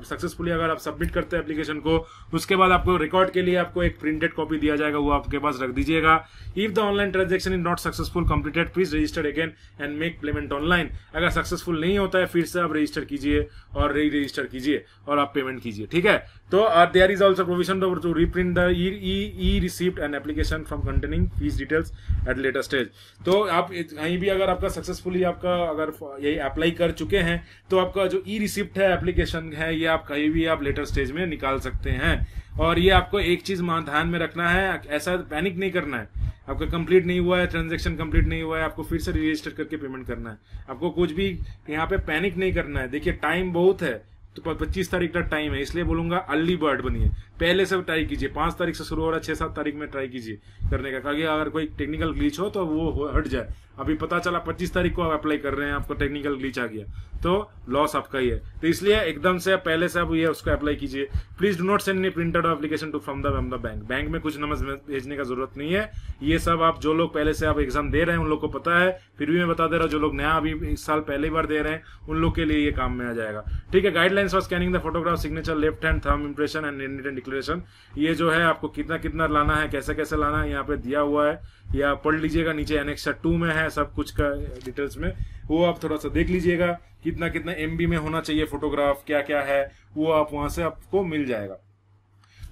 सक्सेसफुली अगर आप सबमिट करते हैं एप्लीकेशन को, उसके बाद आपको रिकॉर्ड के लिए आपको एक प्रिंटेड कॉपी दिया जाएगा, वो आपके पास रख दीजिएगा। If the online transaction is not successful completed please register again and make payment online. अगर सक्सेसफुल नहीं होता है फिर से आप रजिस्टर कीजिए और रजिस्टर कीजिए और आप पेमेंट कीजिए, ठीक है। तो there is also provision to reprint the e receipt and application from containing fees details at later stage. तो आप कहीं भी अगर आपका सक्सेसफुली आपका अगर यही अप्लाई कर चुके हैं तो आपका जो ई रिसीप्ट है, एप्लीकेशन है, ये आप कहीं भी आप लेटर स्टेज में निकाल सकते हैं। और ये आपको एक चीज ध्यान में रखना है, ऐसा पैनिक नहीं करना है। आपका कंप्लीट नहीं हुआ है, ट्रांजैक्शन कंप्लीट नहीं हुआ है, आपको फिर से रजिस्टर करके पेमेंट करना है। आपको कुछ भी यहाँ पे पैनिक नहीं करना है। देखिए टाइम बहुत है, तो 25 तारीख तक टाइम है, इसलिए बोलूंगा अर्ली बर्ड बनिए, पहले से ट्राई कीजिए। 5 तारीख से शुरू हो रहा है, 6-7 तारीख में ट्राई कीजिए करने का, ताकि अगर कोई टेक्निकल ग्लिच हो तो वो हट जाए। अभी पता चला 25 तारीख को आप अप्लाई कर रहे हैं, आपको टेक्निकल ग्लिच आ गया, तो लॉस आपका ही है। तो इसलिए एकदम से पहले से आप ये उसको अप्लाई कीजिए। Please do not send any printed application to from the bank. Bank में कुछ नंबर भेजने का जरूरत नहीं है। ये सब आप जो लोग पहले से आप एग्जाम दे रहे हैं उन लोग को पता है, फिर भी मैं बता दे रहा हूँ जो लोग नया अभी इस साल पहली बार दे रहे हैं उन लोग के लिए ये काम में आ जाएगा। ठीक है। Guidelines for scanning the photograph, signature, left hand thumb impression and written declaration, ये जो है आपको कितना कितना लाना है, कैसे कैसे लाना है, यहाँ पे दिया हुआ है, या पढ़ लीजिएगा, नीचे एनेक्सर 2 में है सब कुछ का डिटेल्स में, वो आप थोड़ा सा देख लीजिएगा। कितना कितना MB में होना चाहिए फोटोग्राफ, क्या क्या है, वो आप वहां से आपको मिल जाएगा।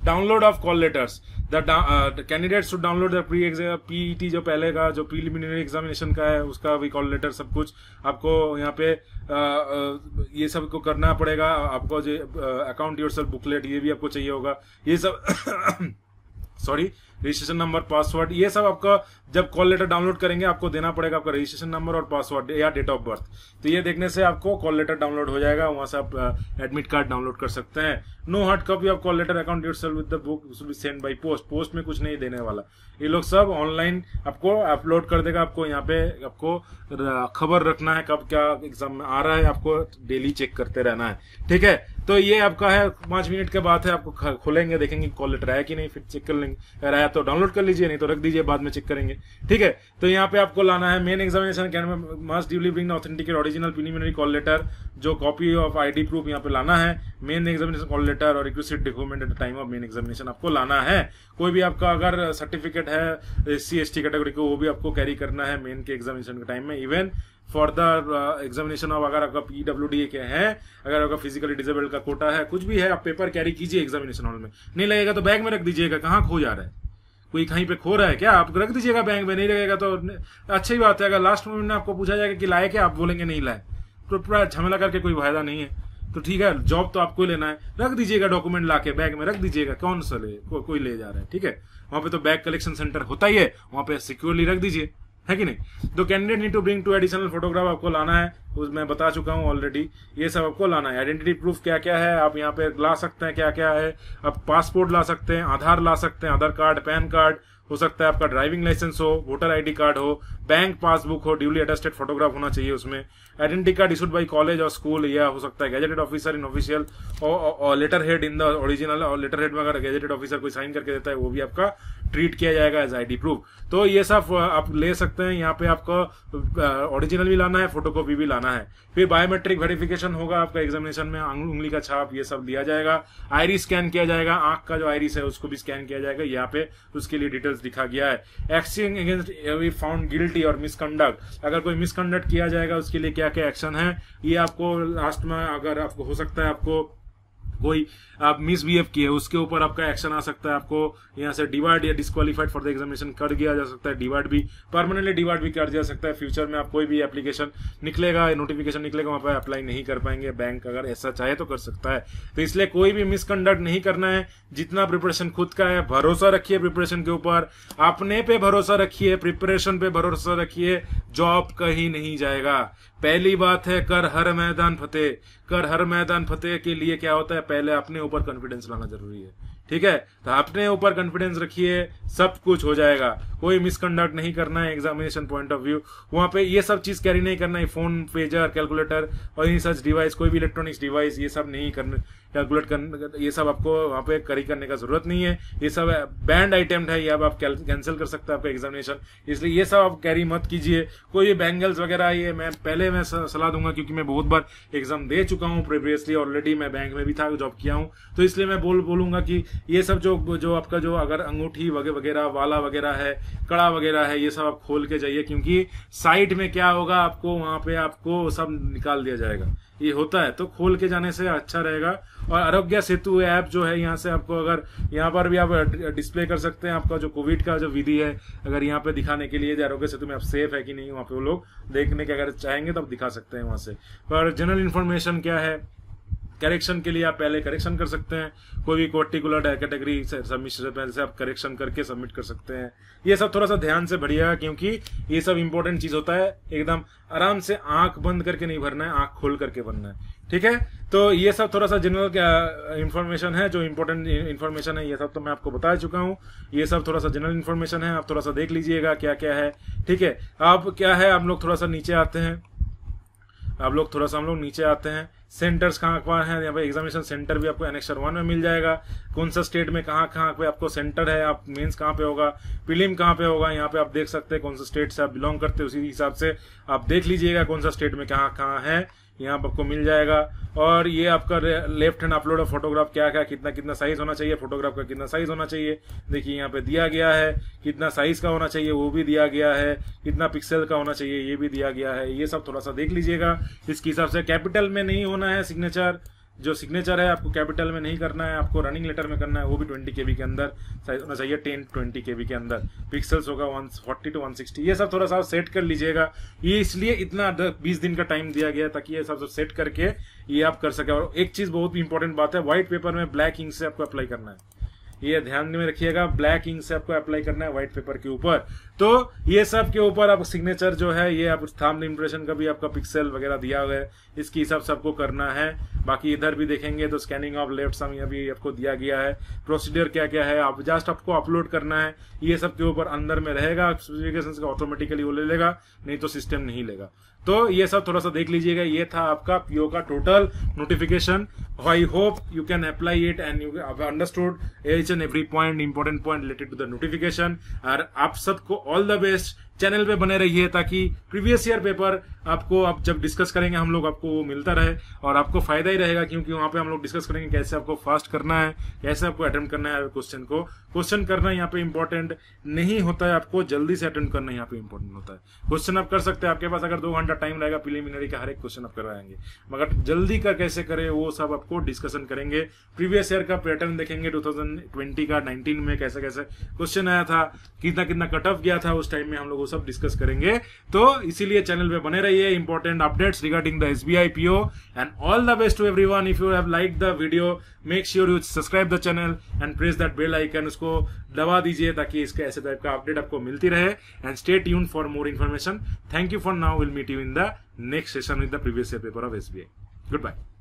Download of call letters, the candidates to download the PET जो पहले का जो प्रीलिमिनरी एग्जामिनेशन का है उसका भी कॉल लेटर सब कुछ आपको यहाँ पे ये सब को करना पड़ेगा। आपको जो अकाउंट योरसेल्फ बुकलेट ये भी आपको चाहिए होगा, ये सब सॉरी रजिस्ट्रेशन नंबर, पासवर्ड, ये सब आपका जब कॉल लेटर डाउनलोड करेंगे आपको देना पड़ेगा, आपका रजिस्ट्रेशन नंबर और पासवर्ड या डेट ऑफ बर्थ। तो ये देखने से आपको कॉल लेटर डाउनलोड हो जाएगा, वहां से आप एडमिट कार्ड डाउनलोड कर सकते हैं। No hard copy of call letter, account yourself with the book will be send by post. Post में कुछ नहीं देने वाला, ये लोग सब ऑनलाइन आपको अपलोड कर देगा। आपको यहाँ पे आपको खबर रखना है कब क्या एग्जाम में आ रहा है, आपको डेली चेक करते रहना है। ठीक है। तो ये आपका है 5 मिनट के बाद है, आपको खोलेंगे देखेंगे कॉल लेटर आया कि नहीं, फिर चेक कर लेंगे, अगर आया तो डाउनलोड कर लीजिए, नहीं तो रख दीजिए, बाद में चेक करेंगे। ठीक है। तो यहाँ पे आपको लाना है main examination can must duly bring authenticate original preliminary call letter, जो कॉपी ऑफ ID प्रूफ यहाँ पे लाना है, मेन एग्जामिनेशन कॉल लेटर और requested document at the time of main examination आपको लाना है। कोई भी आपका अगर सर्टिफिकेट है SC ST कैटेगरी को वो भी आपको कैरी करना है मेन के एग्जामिनेशन के टाइम में। Even for the examination of अगर आपका PWD के हैं, अगर आपका फिजिकली डिसेबल्ड का कोटा है, कुछ भी है, आप पेपर कैरी कीजिए एग्जामिनेशन हॉल में। नहीं लगेगा तो बैग में रख दीजिएगा, कहाँ खो जा रहा है, कोई कहीं पे खो रहा है क्या, आप रख दीजिएगा बैग में। नहीं लगेगा तो अच्छी बात है, अगर लास्ट मोमेंट में आपको पूछा जाएगा कि लाए क्या, आप बोलेंगे नहीं लाए, तो पूरा झमेला करके कोई फायदा नहीं है। तो ठीक है, जॉब तो आपको लेना है, रख दीजिएगा डॉक्यूमेंट लाके बैग में रख दीजिएगा, कौन सा कोई ले जा रहा है। ठीक है। वहां पे तो बैग कलेक्शन सेंटर होता ही है, वहां पे सिक्योरली रख दीजिए, है कि नहीं। तो candidate need to bring 2 additional photograph आपको लाना है, मैं बता चुका हूं ऑलरेडी, ये सब आपको लाना है। आइडेंटिटी प्रूफ क्या क्या है आप यहाँ पे ला सकते हैं, क्या क्या है, आप पासपोर्ट ला सकते हैं, आधार ला सकते हैं, आधार कार्ड, पैन कार्ड हो सकता है, आपका ड्राइविंग लाइसेंस हो, वोटर ID कार्ड हो, बैंक पासबुक हो, ड्यूली अटेस्टेड फोटोग्राफ होना चाहिए उसमें, identity card issued by college और स्कूल, या हो सकता है गैजेटेड ऑफिसर इन ऑफिशियल और letter head in the original, और लेटर हेड में अगर गैजेटेड ऑफिसर कोई साइन करके देता है वो भी आपका ट्रीट किया जाएगा एज ID प्रूफ। तो ये सब आप ले सकते हैं। यहाँ पे आपको ओरिजिनल भी लाना है, फोटोकॉपी भी लाना है। फिर बायोमेट्रिक वेरिफिकेशन होगा आपका एग्जामिनेशन में, उंगली का छाप ये सब दिया जाएगा, आईरिस स्कैन किया जाएगा, आंख का जो आईरिस है उसको भी स्कैन किया जाएगा, यहाँ पे उसके लिए डिटेल्स दिखा गया है। एक्शन अगेंस्ट फाउंड गिल्टी और मिसकंडक्ट, अगर कोई मिसकंडक्ट किया जाएगा उसके लिए क्या क्या एक्शन है, ये आपको लास्ट में अगर आपको हो सकता है आपको कोई आप मिसबिहेव किए उसके ऊपर आपका एक्शन आ सकता है, आपको यहाँ से डिवाइड या डिस्क्वालीफाइड फॉर द एग्जामिनेशन कर दिया जा सकता है, डिवाइड भी परमानेंटली डिवाइड भी कर दिया जा सकता है। फ्यूचर में आप कोई भी एप्लीकेशन निकलेगा, नोटिफिकेशन निकलेगा, वहां पर अप्लाई नहीं कर पाएंगे, बैंक अगर ऐसा चाहे तो कर सकता है। तो इसलिए कोई भी मिसकंडक्ट नहीं करना है, जितना प्रिपरेशन खुद का है भरोसा रखिए प्रिपरेशन के ऊपर, अपने पे भरोसा रखिए, प्रिपरेशन पे भरोसा रखिए, जॉब कहीं नहीं जाएगा। पहली बात है कर हर मैदान फतेह, कर हर मैदान फतेह के लिए क्या होता है, पहले अपने ऊपर कॉन्फिडेंस लाना जरूरी है। ठीक है, तो अपने ऊपर कॉन्फिडेंस रखिए, सब कुछ हो जाएगा। कोई मिसकंडक्ट नहीं करना है एग्जामिनेशन पॉइंट ऑफ व्यू, वहां पे ये सब चीज कैरी नहीं करना है, फोन, पेजर, कैलकुलेटर और इन सच डिवाइस, कोई भी इलेक्ट्रॉनिक्स डिवाइस ये सब नहीं करना, कैलकुलेट करना, ये सब आपको वहां पे कैरी करने का जरूरत नहीं है। ये सब बैंड आइटम है, ये अब आप कैंसिल कर सकते हैं आपका एग्जामिनेशन, इसलिए ये सब आप कैरी मत कीजिए। कोई भी बैंगल्स वगैरह ये मैं सलाह दूंगा, क्योंकि मैं बहुत बार एग्जाम दे चुका हूँ प्रीवियसली, ऑलरेडी मैं बैंक में भी था, जॉब किया हूँ, तो इसलिए मैं बोलूंगा कि ये सब जो आपका जो अगर अंगूठी वगैरह वाला वगैरह है, कड़ा वगैरह है, ये सब आप खोल के जाइए, क्योंकि साइट में क्या होगा आपको वहां पे आपको सब निकाल दिया जाएगा, ये होता है। तो खोल के जाने से अच्छा रहेगा। और आरोग्य सेतु ऐप जो है, यहाँ से आपको अगर यहाँ पर भी आप डिस्प्ले कर सकते हैं आपका जो कोविड का जो विधि है, अगर यहाँ पे दिखाने के लिए आरोग्य सेतु में आप सेफ है कि नहीं, वहाँ पे वो लोग देखने के अगर चाहेंगे तो आप दिखा सकते हैं वहां से। पर जनरल इन्फॉर्मेशन क्या है, करेक्शन के लिए आप पहले करेक्शन कर सकते हैं, कोई भी पर्टिकुलर कैटेगरी सबमिशन से पहले से आप करेक्शन करके सबमिट कर सकते हैं। ये सब थोड़ा सा ध्यान से भरिएगा, क्योंकि ये सब इंपॉर्टेंट चीज होता है। एकदम आराम से आंख बंद करके नहीं भरना है, आंख खोल करके भरना है, ठीक है। तो ये सब थोड़ा सा जनरल इंफॉर्मेशन है, जो इंपॉर्टेंट इंफॉर्मेशन है ये सब तो मैं आपको बता चुका हूँ। ये सब थोड़ा सा जनरल इंफॉर्मेशन है, आप थोड़ा सा देख लीजिएगा क्या क्या है, ठीक है। अब क्या है, हम लोग थोड़ा सा नीचे आते हैं, हम लोग नीचे आते हैं। सेंटर्स कहाँ हैं, यहाँ पे एग्जामिनेशन सेंटर भी आपको एनेक्सर 1 में मिल जाएगा। कौन सा स्टेट में कहाँ पे आपको सेंटर है, आप मेंस कहाँ पे होगा, प्रीलिम कहाँ पे होगा, यहाँ पे आप देख सकते हैं कौन सा स्टेट से आप बिलोंग करते हैं, उसी हिसाब से आप देख लीजिएगा कौन सा स्टेट में कहाँ है, यहाँ पर आपको मिल जाएगा। और ये आपका left hand upload of photograph क्या कितना साइज होना चाहिए, फोटोग्राफ का कितना साइज होना चाहिए, देखिए यहाँ पे दिया गया है। कितना साइज का होना चाहिए वो भी दिया गया है, कितना पिक्सल का होना चाहिए ये भी दिया गया है। ये सब थोड़ा सा देख लीजिएगा, इसके हिसाब से कैपिटल में नहीं होना है सिग्नेचर, जो सिग्नेचर है आपको कैपिटल में नहीं करना है, आपको रनिंग लेटर में करना है, वो भी 20 KB के अंदर साइज होना चाहिए, 10-20 KB के अंदर। पिक्सल्स होगा 140 to 160। ये सब थोड़ा सा सेट कर लीजिएगा, ये इसलिए इतना 20 दिन का टाइम दिया गया है ताकि ये सब सेट करके ये आप कर सके। और एक चीज बहुत इंपॉर्टेंट बात है, व्हाइट पेपर में ब्लैक इंक से आपको अप्लाई करना है, ये ध्यान में रखिएगा, ब्लैक इंक से आपको अप्लाई करना है व्हाइट पेपर के ऊपर। तो ये सब के ऊपर आप सिग्नेचर जो है, ये आप थंब इम्प्रेशन का भी आपका पिक्सल वगैरह दिया हुआ है, इसके हिसाब से आपको करना है। बाकी इधर भी देखेंगे तो स्कैनिंग ऑफ लेफ्ट सम भी आपको दिया गया है, प्रोसीजर क्या क्या है, आप जस्ट आपको अपलोड करना है। ये सब के ऊपर अंदर में रहेगा, स्पेसिफिकेशंस का ऑटोमेटिकली वो ले लेगा, नहीं तो सिस्टम नहीं लेगा। तो ये सब थोड़ा सा देख लीजिएगा। ये था आपका पीओ का total notification. I hope you can apply it and you have understood each and every point, important point related to the notification. और आप सबको ऑल द बेस्ट, चैनल पे बने रहिए ताकि प्रीवियस ईयर पेपर आपको आप जब डिस्कस करेंगे हम लोग आपको वो मिलता रहे और आपको फायदा ही रहेगा, क्योंकि वहां पे हम लोग डिस्कस करेंगे कैसे आपको फास्ट करना है, कैसे आपको अटेम्प्ट करना है क्वेश्चन को। क्वेश्चन करना यहाँ पे इंपॉर्टेंट नहीं होता है, आपको जल्दी से अटेम्प्ट करना यहाँ पे इंपॉर्टेंट होता है। क्वेश्चन आप कर सकते हैं, आपके पास अगर 2 घंटा टाइम रहेगा प्रीलिमिनरी का, हर एक क्वेश्चन आप करवाएंगे, मगर जल्दी का कैसे करें वो सब आपको डिस्कशन करेंगे। प्रीवियस ईयर का पैटर्न देखेंगे, 2020 का 19 में कैसे कैसे क्वेश्चन आया था, कितना कट ऑफ गया था उस टाइम में, हम लोग वो सब डिस्कस करेंगे। तो इसीलिए चैनल पे बने रहिए, important updates regarding the SBI PO and all the best to everyone. If you have like the video, make sure you subscribe the channel and press that bell icon, उसको दबा दीजिए ताकि इसके ऐसे टाइप का अपडेट आपको मिलती रहे। And stay tuned for more information. Thank you for now, will meet you in the next session with the previous year paper of SBI। Good bye.